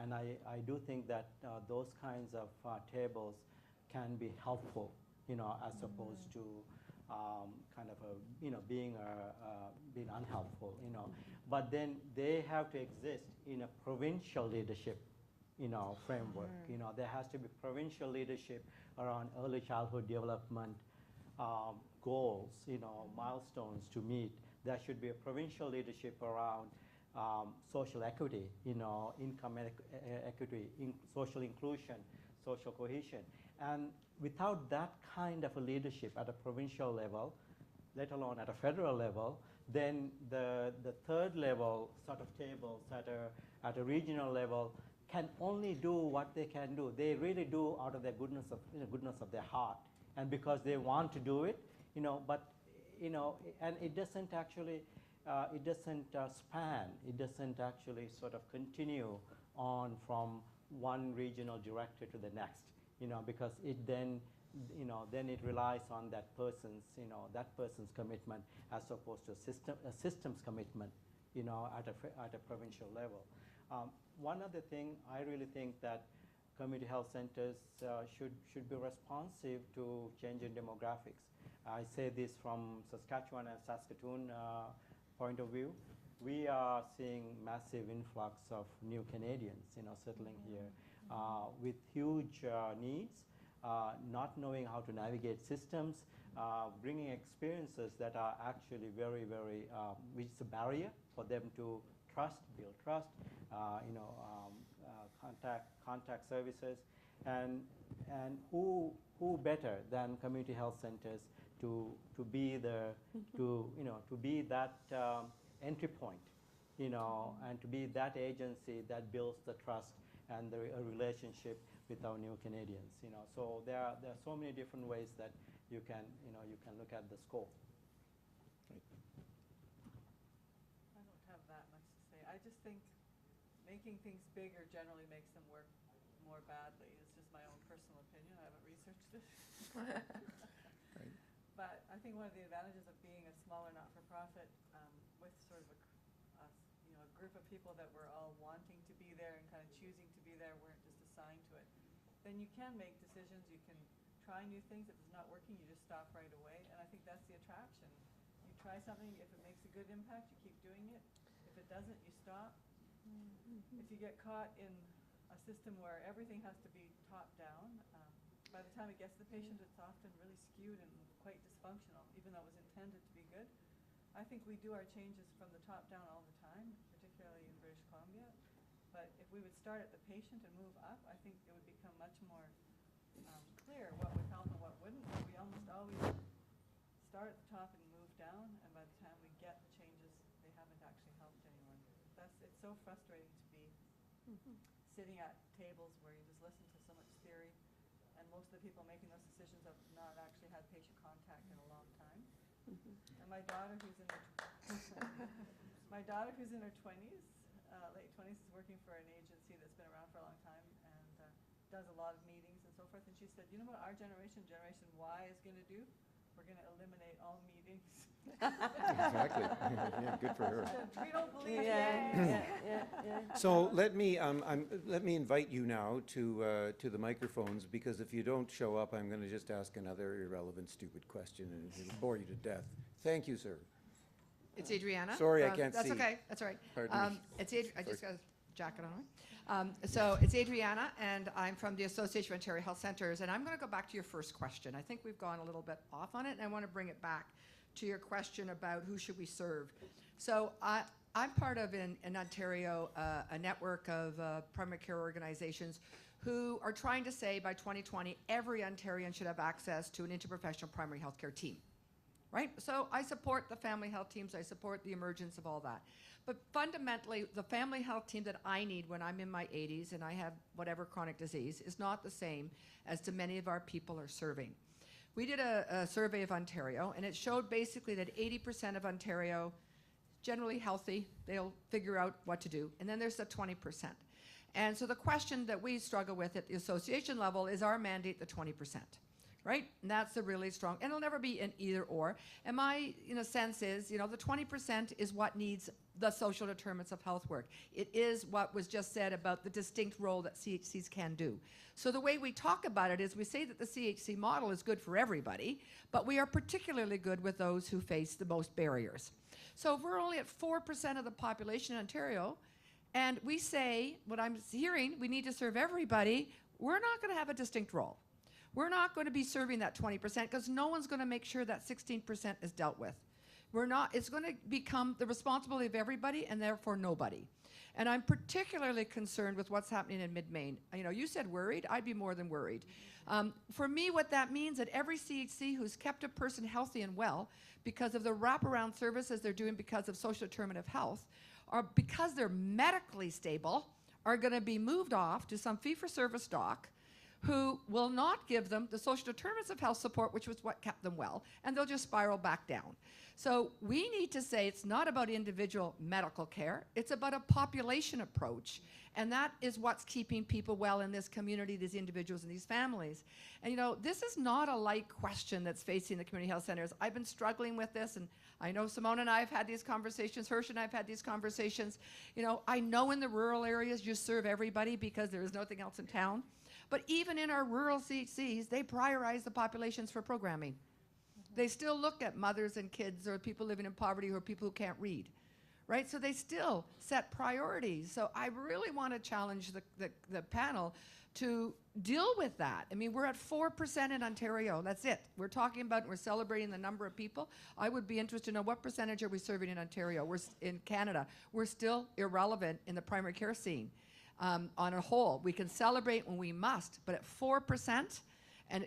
And I do think that those kinds of tables can be helpful, as opposed to kind of being unhelpful, But then they have to exist in a provincial leadership, framework. There has to be provincial leadership around early childhood development goals, milestones to meet. There should be a provincial leadership around social equity, income equity, social inclusion, social cohesion. And without that kind of a leadership at a provincial level, let alone at a federal level, then the third level sort of tables at a regional level can only do what they can do. They really do out of their goodness of their heart, and because they want to do it, but and it doesn't actually span. It doesn't actually sort of continue on from one regional director to the next, because it then it relies on that person's commitment as opposed to a system's commitment, at a provincial level. One other thing, I really think that community health centers should be responsive to changing demographics. I say this from Saskatchewan and Saskatoon point of view. We are seeing massive influx of new Canadians, settling here with huge needs, not knowing how to navigate systems, bringing experiences that are actually very, very, which is a barrier for them to build trust, contact services, and who better than community health centers to be that entry point, and to be that agency that builds the trust and the relationship with our new Canadians. So there are so many different ways that you can look at the scope. I don't have that much to say. I just think making things bigger generally makes them work more badly. It's just my own personal opinion. I haven't researched it. But I think one of the advantages of being a smaller not-for-profit with sort of a group of people that were all wanting to be there and kind of choosing to be there, weren't just assigned to it, then you can make decisions. You can try new things. If it's not working, you just stop right away. And I think that's the attraction. You try something. If it makes a good impact, you keep doing it. If it doesn't, you stop. If you get caught in a system where everything has to be top-down, by the time it gets to the patient, it's often really skewed and quite dysfunctional, even though it was intended to be good. I think we do our changes from the top down all the time, particularly in British Columbia. But if we would start at the patient and move up, I think it would become much more clear what would help and what wouldn't. But we almost always start at the top and move down, and by the time we get the changes, they haven't actually helped anyone. It's so frustrating to be sitting at tables where you just listen to so much theory, and most of the people making those decisions have not actually had patient contact in a long time. And my daughter, who's in her late 20s, is working for an agency that's been around for a long time and does a lot of meetings and so forth. And she said, you know what our generation Y is going to do? We're going to eliminate all meetings. Exactly. Yeah, good for her. We don't believe So let me invite you now to the microphones, because if you don't show up, I'm going to just ask another irrelevant, stupid question and it'll bore you to death. Thank you, sir. It's Adriana. Sorry, I can't that's see. That's okay. That's all right. Pardon me. I just got a jacket on. So it's Adriana, and I'm from the Association of Ontario Health Centres, and I'm going to go back to your first question. I think we've gone a little bit off on it, and I want to bring it back to your question about who should we serve. So I'm part of, in Ontario, a network of primary care organizations who are trying to say by 2020, every Ontarian should have access to an interprofessional primary health care team. Right? So I support the family health teams. I support the emergence of all that. But fundamentally, the family health team that I need when I'm in my 80s and I have whatever chronic disease is not the same as to many of our people are serving. We did a survey of Ontario, and it showed basically that 80% of Ontario, generally healthy, they'll figure out what to do. And then there's the 20%. And so the question that we struggle with at the association level is our mandate the 20%. Right? And that's a really strong, and it'll never be an either or. And my, sense is, the 20% is what needs the social determinants of health work. It is what was just said about the distinct role that CHCs can do. So the way we talk about it is we say that the CHC model is good for everybody, but we are particularly good with those who face the most barriers. So if we're only at 4% of the population in Ontario, and we say, what I'm hearing, we need to serve everybody, we're not going to have a distinct role. We're not going to be serving that 20% because no one's going to make sure that 16% is dealt with. It's going to become the responsibility of everybody and therefore nobody. And I'm particularly concerned with what's happening in mid-Maine. You said worried, I'd be more than worried. For me, what that means that every CHC who's kept a person healthy and well because of the wraparound services they're doing because of social determinant of health, or because they're medically stable, are going to be moved off to some fee-for-service doc who will not give them the social determinants of health support, which was what kept them well, and they'll just spiral back down. So we need to say it's not about individual medical care, it's about a population approach, and that is what's keeping people well in this community, these individuals and these families. And this is not a light question that's facing the community health centers. I've been struggling with this, and I know Simone and I have had these conversations, Hersh and I have had these conversations. I know in the rural areas you serve everybody because there is nothing else in town. But even in our rural CHCs, they prioritize the populations for programming. They still look at mothers and kids or people living in poverty or people who can't read, right? So they still set priorities. So I really want to challenge the panel to deal with that. I mean, we're at 4% in Ontario. That's it. We're talking about, we're celebrating the number of people. I would be interested to know what percentage are we serving in Ontario? We're in Canada. We're still irrelevant in the primary care scene. On a whole, we can celebrate when we must, but at 4%, and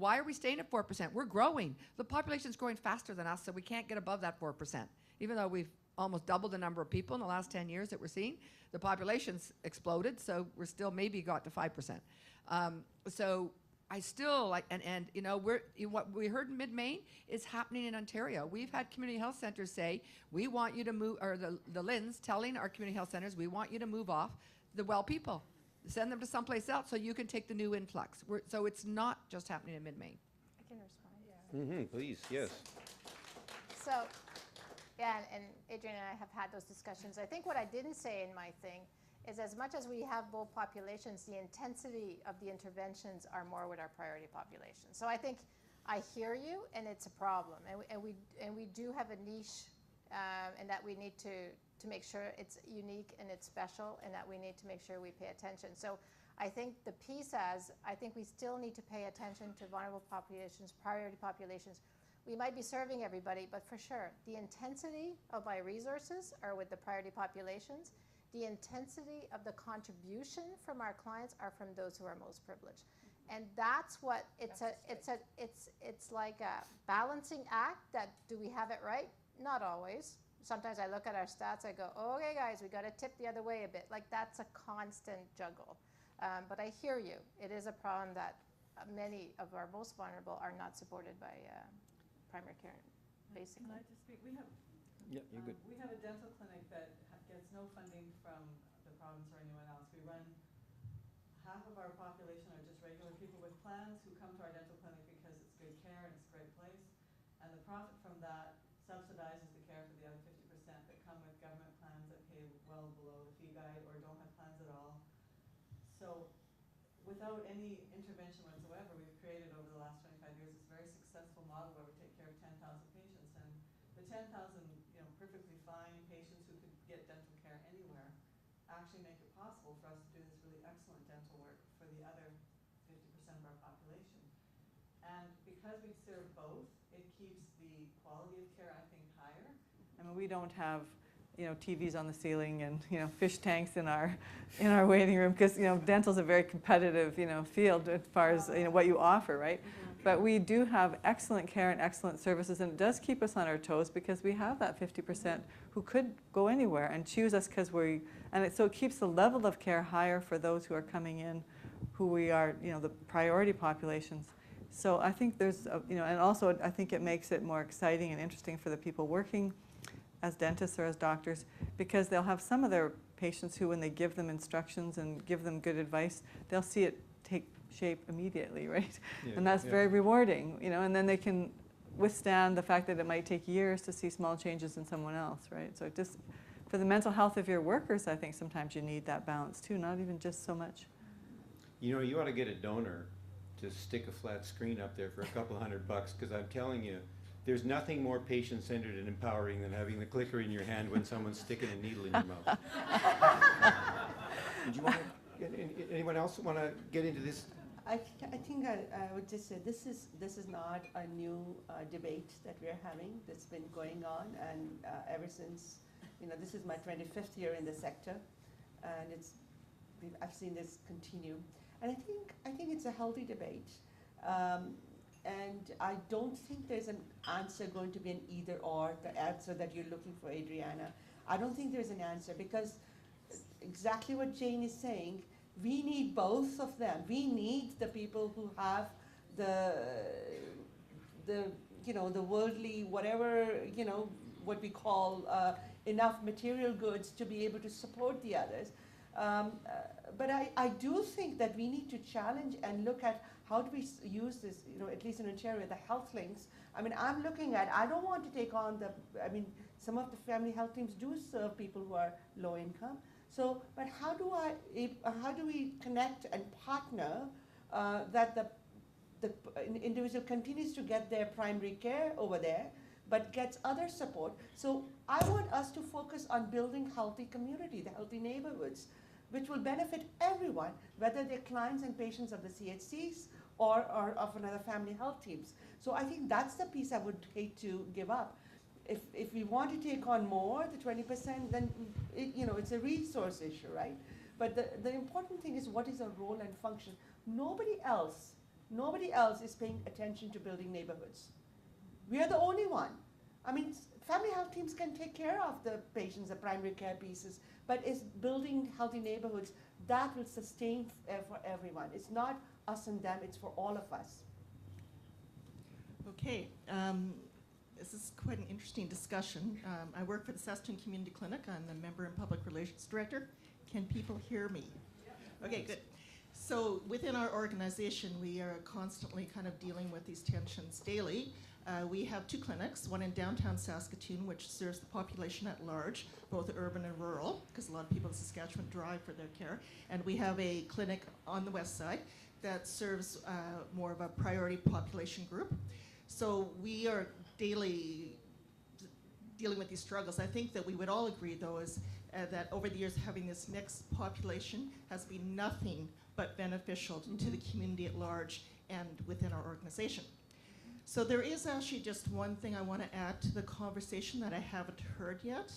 why are we staying at 4%? We're growing. The population's growing faster than us, so we can't get above that 4%. Even though we've almost doubled the number of people in the last 10 years that we're seeing, the population's exploded, so we're still maybe got to 5%. So I still like, what we heard in mid-Maine is happening in Ontario. We've had community health centers say, we want you to move, or the LHINs telling our community health centers, we want you to move off the well people. Send them to someplace else so you can take the new influx. So it's not just happening in mid-Maine. I can respond. Please, yes. So, yeah, and Adrienne and I have had those discussions. I think what I didn't say in my thing is as much as we have both populations, the intensity of the interventions are more with our priority population. So I think I hear you, and it's a problem. And we do have a niche, and that we need to make sure it's unique and it's special, and that we need to make sure we pay attention. So I think the piece I think we still need to pay attention to vulnerable populations, priority populations. We might be serving everybody, but for sure, the intensity of my resources are with the priority populations, the intensity of the contribution from our clients are from those who are most privileged. And that's what, it's like a balancing act that, do we have it right? Not always. Sometimes I look at our stats, I go, okay guys, we gotta tip the other way a bit. Like that's a constant juggle. But I hear you. It is a problem that many of our most vulnerable are not supported by primary care, basically. Can I just speak? We have, Yeah, you're good. we have a dental clinic that gets no funding from the province or anyone else. We run, half of our population are just regular people with plans who come to our dental clinic because it's good care and it's a great place. And the profit from that subsidizes the care for the other 50% that come with government plans that pay well below the fee guide or don't have plans at all. So without any intervention whatsoever, we've created over the last 25 years this very successful model where we take care of 10,000 patients. And the 10,000, perfectly fine patients who could get dental care anywhere actually make it possible for us to do this really excellent dental work for the other 50% of our population. And because we serve both, it keeps the quality of care, I think, higher. I mean, we don't have TVs on the ceiling and fish tanks in our waiting room because dental's a very competitive field as far as what you offer, right? But we do have excellent care and excellent services, and it does keep us on our toes because we have that 50% who could go anywhere and choose us because so it keeps the level of care higher for those who are coming in, who we are the priority populations. So I think there's and also I think it makes it more exciting and interesting for the people working as dentists or as doctors, because they'll have some of their patients who, when they give them instructions and give them good advice, they'll see it take shape immediately, right? Yeah, and that's very rewarding, and then they can withstand the fact that it might take years to see small changes in someone else, right? So just for the mental health of your workers, I think sometimes you need that balance too, not even just so much. You ought to get a donor to stick a flat screen up there for a couple $100, because I'm telling you, there's nothing more patient-centered and empowering than having the clicker in your hand when someone's sticking a needle in your mouth. Did you want to, anyone else want to get into this? I think I would just say this is not a new debate that we're having. That's been going on, and ever since, this is my 25th year in the sector, and I've seen this continue, and I think it's a healthy debate. And I don't think there's an answer going to be an either or, the answer that you're looking for, Adriana. I don't think there's an answer, because exactly what Jane is saying, we need both of them. We need the people who have the worldly, whatever, what we call enough material goods to be able to support the others. But I do think that we need to challenge and look at how do we use this, at least in Ontario, the health links. I mean, I'm looking at, I don't want to take on some of the family health teams do serve people who are low income. So, but how do we connect and partner that the individual continues to get their primary care over there, but gets other support? So I want us to focus on building healthy community, the healthy neighborhoods, which will benefit everyone, whether they're clients and patients of the CHCs or of another family health teams. So I think that's the piece I would hate to give up. If we want to take on more, the 20%, then it's a resource issue, right? But the important thing is, what is our role and function? Nobody else is paying attention to building neighborhoods. We are the only one. I mean, family health teams can take care of the patients, the primary care pieces, but it's building healthy neighborhoods that will sustain for everyone. It's not us and them, it's for all of us. Okay, this is quite an interesting discussion. I work for the Saskatoon Community Clinic. I'm the Member and Public Relations Director. Can people hear me? Okay, good. So within our organization, we are constantly kind of dealing with these tensions daily. We have two clinics, one in downtown Saskatoon, which serves the population at large, both urban and rural, because a lot of people in Saskatchewan drive for their care. And we have a clinic on the west side that serves more of a priority population group. So we are daily dealing with these struggles. I think that we would all agree, though, is that over the years, having this mixed population has been nothing but beneficial to the community at large and within our organization. So there is actually just one thing I want to add to the conversation that I haven't heard yet.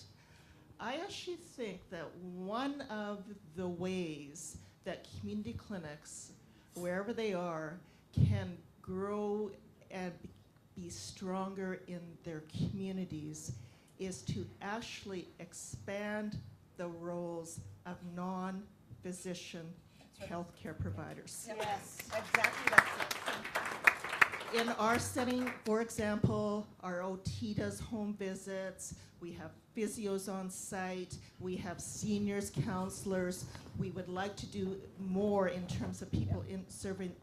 I actually think that one of the ways that community clinics, wherever they are, can grow and be stronger in their communities is to actually expand the roles of non-physician healthcare providers. Yes. Exactly, that's it. In our setting, for example, our OT does home visits, we have physios on site, we have seniors counselors. We would like to do more in terms of people in serving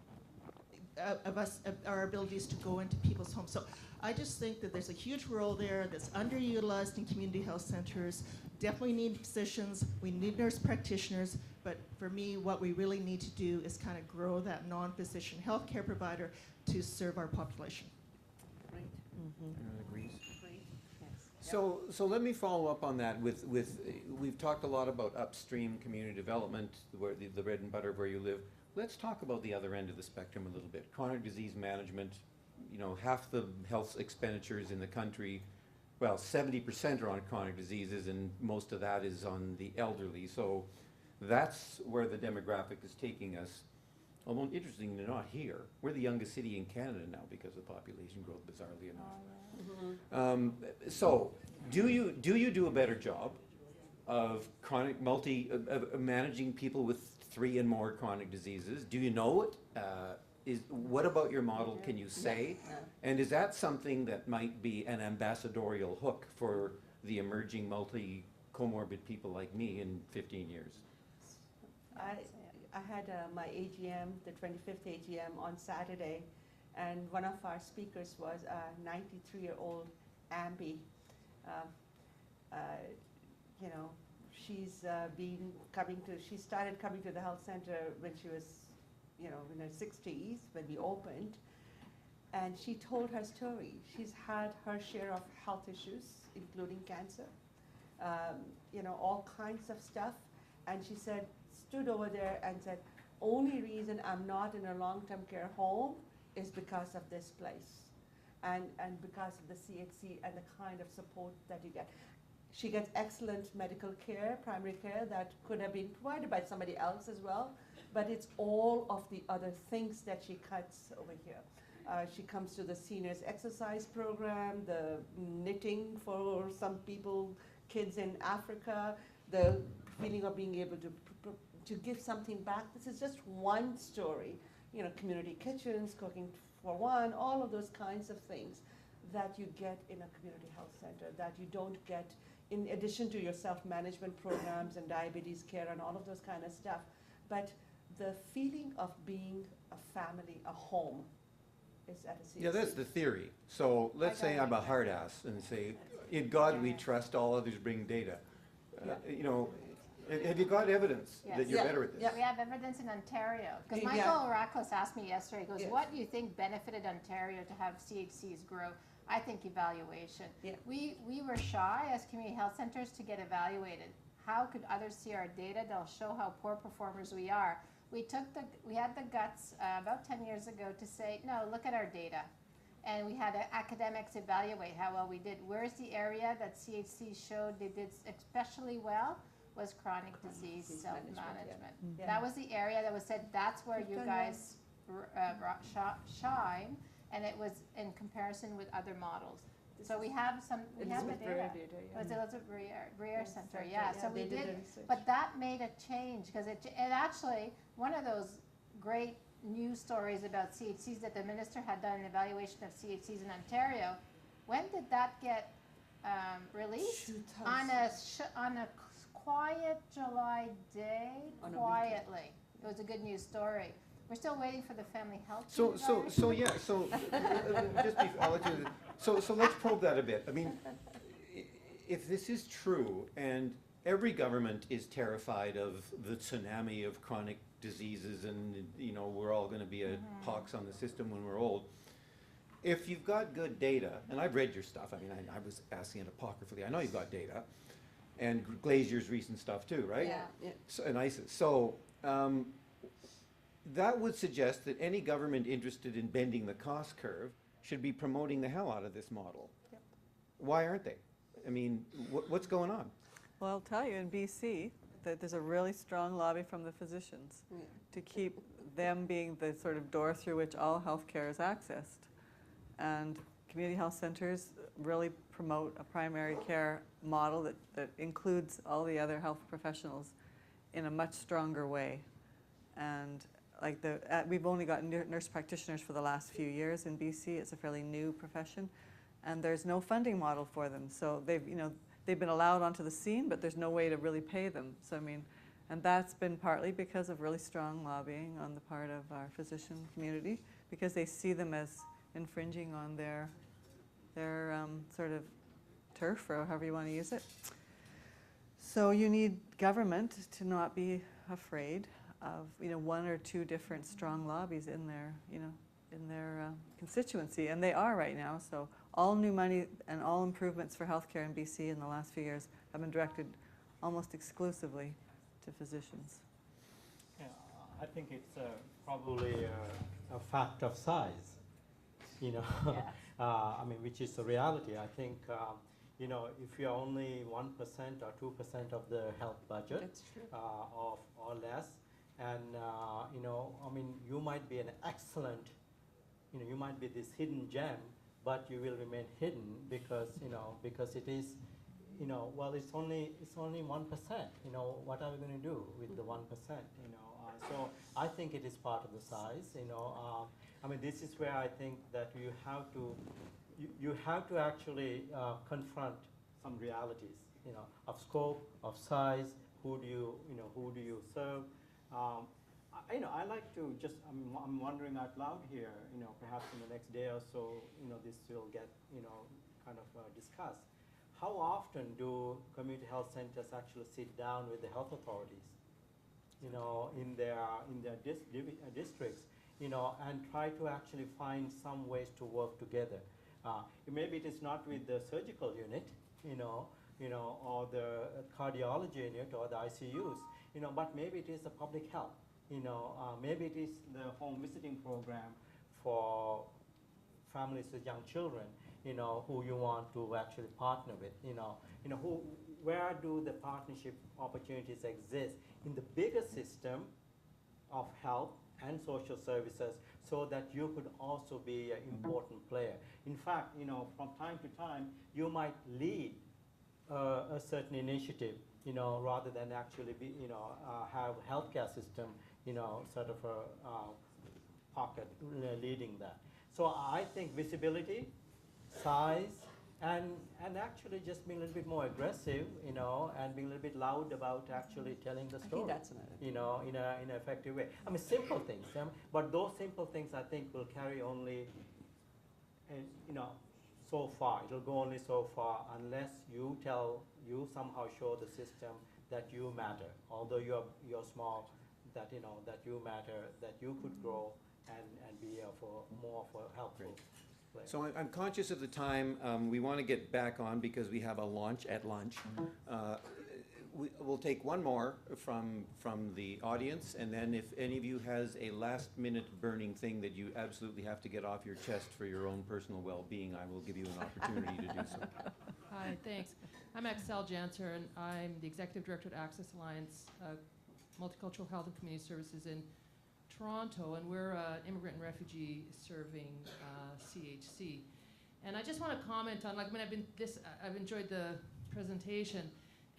of our abilities to go into people's homes. So I just think that there's a huge role there that's underutilized in community health centers. Definitely need physicians, we need nurse practitioners, but for me, what we really need to do is kind of grow that non-physician healthcare provider to serve our population. Everyone agrees? Great. Yes. So let me follow up on that with we've talked a lot about upstream community development, where the bread and butter of where you live. Let's talk about the other end of the spectrum a little bit. Chronic disease management, you know, half the health expenditures in the country, well, 70% are on chronic diseases, and most of that is on the elderly. So that's where the demographic is taking us. Although interestingly not here. We're the youngest city in Canada now because of population growth, bizarrely enough. So do you do a better job of chronic managing people with 3 and more chronic diseases? Do you know it? What about your model can you say? And is that something that might be an ambassadorial hook for the emerging multi-comorbid people like me in 15 years? I had my AGM, the 25th AGM on Saturday, and one of our speakers was a 93-year-old Ambi. You know, she started coming to the health center when she was, you know, in her 60s when we opened, and she told her story. She's had her share of health issues, including cancer, you know, all kinds of stuff, and she said, stood over there and said, only reason I'm not in a long-term care home is because of this place and because of the CHC and the kind of support that you get. She gets excellent medical care, primary care, that could have been provided by somebody else as well, but it's all of the other things that she cuts over here. She comes to the seniors exercise program, the knitting for some people, kids in Africa, the feeling of being able to give something back. This is just one story. You know, community kitchens, cooking for one, all of those kinds of things that you get in a community health center that you don't get in addition to your self-management programs and diabetes care and all of those kind of stuff. But the feeling of being a family, a home, is at a CHC. Yeah, that's the theory. So let's say I'm a hard ass and say, in God we trust, all others bring data. You know, have you got evidence that you're better at this? We have evidence in Ontario. Because Michael Rakos asked me yesterday, he goes, what do you think benefited Ontario to have CHCs grow? I think evaluation. We were shy as community health centers to get evaluated. How could others see our data? They'll show how poor performers we are. We had the guts about 10 years ago to say, no, look at our data. And we had academics evaluate how well we did. Where's the area that CHC showed they did especially well? Was chronic disease self-management. That was the area that was said, that's where you guys shine, and it was in comparison with other models. So we have the data. It was Elizabeth Breer Center, So we did, but that made a change, because it actually, one of those great news stories about CHCs that the minister had done an evaluation of CHCs in Ontario, when did that get released? On a quiet July day, quietly. It was a good news story. We're still waiting for the family health. So just I'll let you. So let's probe that a bit. I mean, if this is true, and every government is terrified of the tsunami of chronic diseases, and you know we're all going to be a pox on the system when we're old. If you've got good data, and I've read your stuff. I mean, I was asking it apocryphally. I know you've got data. And Glazier's recent stuff too, right? Yeah. So, and ISIS. So that would suggest that any government interested in bending the cost curve should be promoting the hell out of this model. Why aren't they? I mean, what's going on? Well, I'll tell you, in BC, that there's a really strong lobby from the physicians to keep them being the sort of door through which all healthcare is accessed. And community health centers really promote a primary care model that includes all the other health professionals in a much stronger way. And like we've only got nurse practitioners for the last few years in BC. It's a fairly new profession, and there's no funding model for them. So they've been allowed onto the scene, but there's no way to really pay them. So I mean, and that's been partly because of really strong lobbying on the part of our physician community, because they see them as infringing on their sort of turf, or however you want to use it. So you need government to not be afraid of one or two different strong lobbies in their constituency, and they are right now. So all new money and all improvements for healthcare in BC in the last few years have been directed almost exclusively to physicians. Yeah, I think it's probably a fact of size, I mean, which is the reality. I think, if you're only 1% or 2% of the health budget, That's true. or less, and, I mean, you might be an excellent, you might be this hidden gem, but you will remain hidden because, because it is, well, it's only 1%. What are we going to do with the 1%? So I think it is part of the size. I mean, this is where I think that you have to actually confront some realities, of scope, of size. Who do you serve? I like to just, I'm wondering out loud here, perhaps in the next day or so, this will get, kind of discussed. How often do community health centers actually sit down with the health authorities, in their districts, and try to actually find some ways to work together? Maybe it is not with the surgical unit, or the cardiology unit or the ICUs, but maybe it is the public health. Maybe it is the home visiting program for families with young children, who you want to actually partner with, where do the partnership opportunities exist in the bigger system of health and social services, so that you could also be an important player. In fact, from time to time, you might lead a certain initiative, rather than actually be, have a healthcare system, sort of a pocket leading that. So I think visibility, size, and actually just being a little bit more aggressive, and being a little bit loud about actually telling the story. I think that's another. In an effective way. I mean, simple things, but those simple things I think will carry only, so far. It'll go only so far unless you somehow show the system that you matter. Although you're small, that that you matter, that you could grow and be more of a helpful player. So I'm conscious of the time. We want to get back on because we have a launch at lunch. We'll take one more from the audience, and then if any of you has a last-minute burning thing that you absolutely have to get off your chest for your own personal well-being, I will give you an opportunity to do so. Hi, thanks. I'm Excel Janser, and I'm the Executive Director at Access Alliance, Multicultural Health and Community Services in Toronto, and we're an immigrant and refugee serving CHC. And I just want to comment on, like, when I've enjoyed the presentation,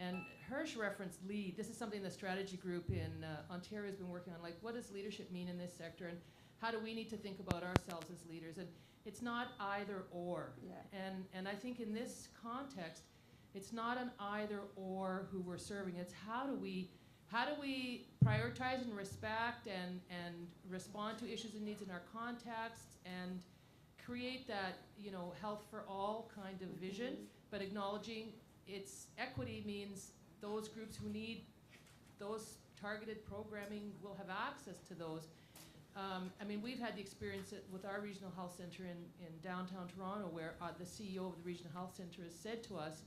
and Hersh referenced LEAD. This is something the strategy group in Ontario has been working on, like, what does leadership mean in this sector, and how do we need to think about ourselves as leaders? And it's not either or. Yeah. And I think in this context, it's not an either or who we're serving. It's how do we prioritize and respect and respond to issues and needs in our contexts and create that, health for all kind of vision, but acknowledging its equity means those groups who need those targeted programming will have access to those. I mean, we've had the experience with our regional health center in downtown Toronto, where the CEO of the regional health center has said to us,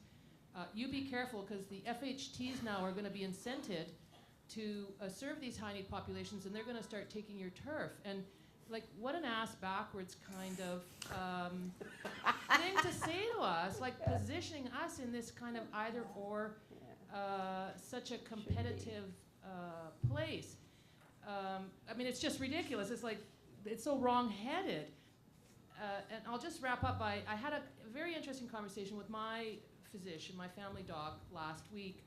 you be careful, because the FHTs now are going to be incented to serve these high-need populations, and they're going to start taking your turf. And like, what an ass-backwards kind of thing to say to us, like positioning us in this kind of either-or such a competitive place. I mean, it's just ridiculous. It's like, it's so wrong-headed. And I'll just wrap up by, I had a very interesting conversation with my physician, my family doc, last week.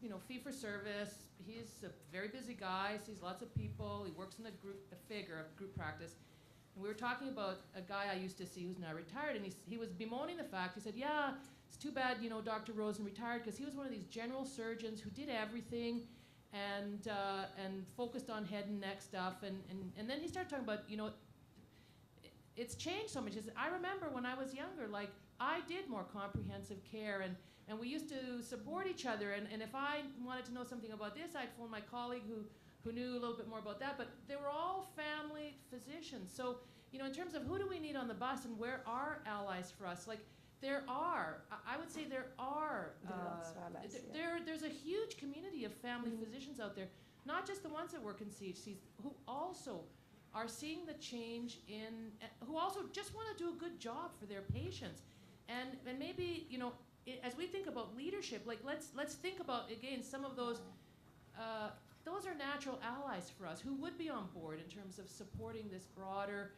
You know, fee for service, he's a very busy guy, sees lots of people, he works in a group practice. And we were talking about a guy I used to see who's now retired, and he was bemoaning the fact, he said, yeah, it's too bad, you know, Dr. Rosen retired, because he was one of these general surgeons who did everything and focused on head and neck stuff. And then he started talking about, you know, it's changed so much. He said, I remember when I was younger, like, I did more comprehensive care, and we used to support each other, and if I wanted to know something about this, I'd phone my colleague who knew a little bit more about that, but they were all family physicians. So, you know, in terms of who do we need on the bus and where are allies for us, like, there are, I would say there are, there's a huge community of family physicians out there, not just the ones that work in CHCs, who also are seeing the change in, who also just want to do a good job for their patients. And maybe, you know, as we think about leadership, like, let's think about, again, some of those are natural allies for us who would be on board in terms of supporting this broader,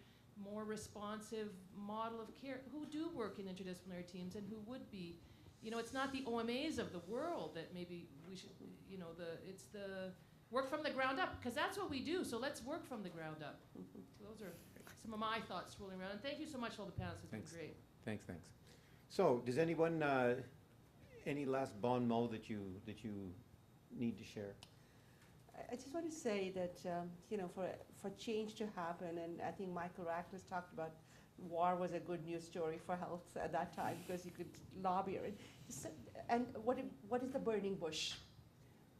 more responsive model of care, who do work in interdisciplinary teams and who would be, you know, it's not the OMAs of the world that maybe we should, you know, it's the work from the ground up, because that's what we do, so let's work from the ground up. So those are some of my thoughts swirling around, and thank you so much for all the panels, it's been great. Thanks. So, does anyone, any last bon mot that you need to share? I just want to say that, you know, for change to happen, and I think Michael Radcliffe talked about war was a good news story for health at that time because you could lobby it. And what is the burning bush?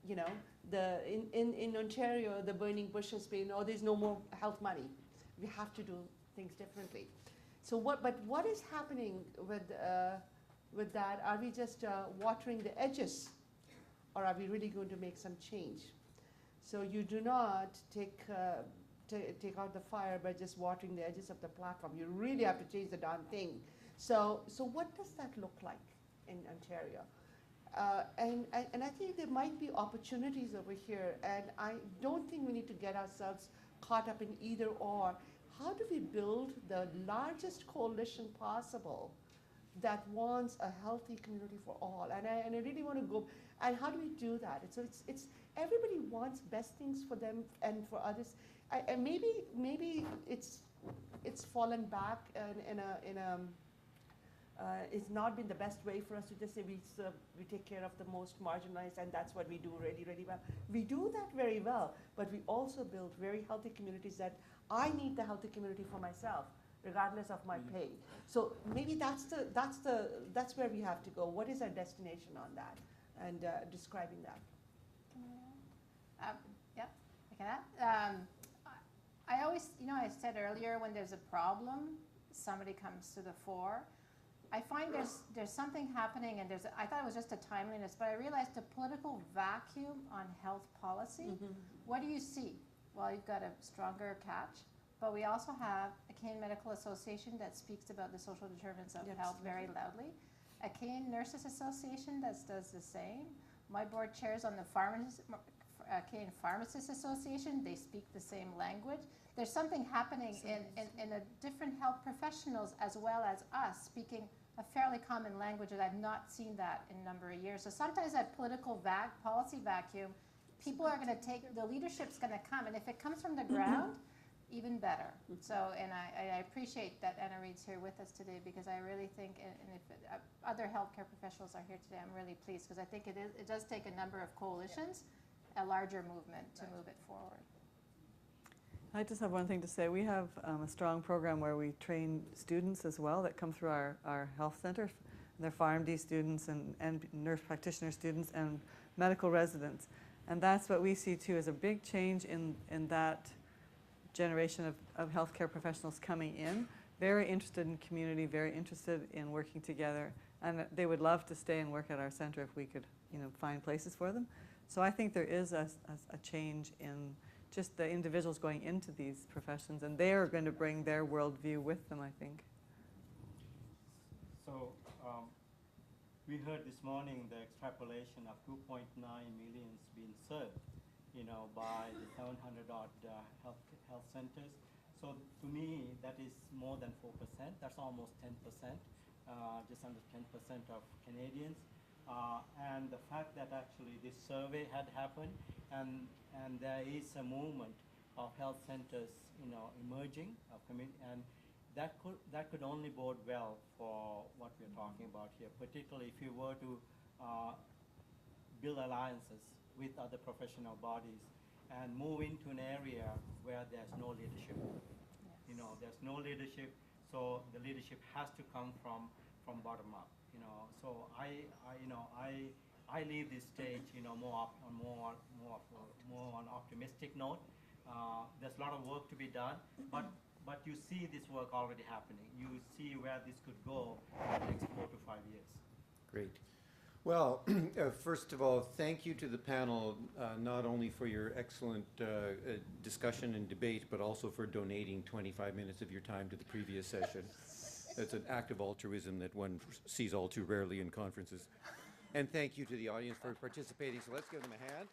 You know, in Ontario, the burning bush has been, oh, there's no more health money. We have to do things differently. So what is happening with that? Are we just watering the edges, or are we really going to make some change? So you do not take out the fire by just watering the edges of the platform. You really have to change the darn thing. So what does that look like in Ontario? And I think there might be opportunities over here, and I don't think we need to get ourselves caught up in either or. How do we build the largest coalition possible that wants a healthy community for all? And I really want to go, and how do we do that? So it's everybody wants best things for them and for others. And maybe it's fallen back it's not been the best way for us to just say we take care of the most marginalized, and that's what we do really, really well. We do that very well, but we also build very healthy communities that I need the healthy community for myself, regardless of my pay. So maybe that's where we have to go. What is our destination on that? And describing that. Yeah, I can add. I always, you know, I said earlier, when there's a problem, somebody comes to the fore. I find there's something happening, and I thought it was just a timeliness, but I realized a political vacuum on health policy. What do you see? Well, you've got a stronger CACHC, but we also have a Canadian Medical Association that speaks about the social determinants of health very loudly. A Canadian Nurses Association that does the same. My board chairs on the Canadian Pharmacists Association. They speak the same language. There's something happening in a different health professionals as well as us speaking a fairly common language, and I've not seen that in a number of years. So sometimes that political policy vacuum, people are going to take, the leadership's going to come, and if it comes from the ground, even better. So, and I appreciate that Anna Reid's here with us today, because I really think, and if other healthcare professionals are here today, I'm really pleased, because I think it does take a number of coalitions, a larger movement to move it forward. I just have one thing to say. We have a strong program where we train students as well that come through our health center. They're PharmD students and nurse practitioner students and medical residents. And that's what we see too, as a big change in that generation of healthcare professionals coming in. Very interested in community, very interested in working together. And they would love to stay and work at our center if we could, you know, find places for them. So I think there is a change in just the individuals going into these professions, and they are going to bring their worldview with them, I think. So we heard this morning the extrapolation of 2.9 million being served, by the 700 odd health centers. So to me, that is more than 4%. That's almost 10%, just under 10% of Canadians. And the fact that actually this survey had happened, and there is a movement of health centers, emerging, and that could only bode well for what we're talking about here, particularly if you were to build alliances with other professional bodies and move into an area where there's no leadership. There's no leadership, so the leadership has to come from bottom up. So I leave this stage, more on optimistic note. There's a lot of work to be done, but you see this work already happening. You see where this could go in the next 4 to 5 years. Great. Well, first of all, thank you to the panel, not only for your excellent discussion and debate, but also for donating 25 minutes of your time to the previous session. That's an act of altruism that one sees all too rarely in conferences. And thank you to the audience for participating. So let's give them a hand.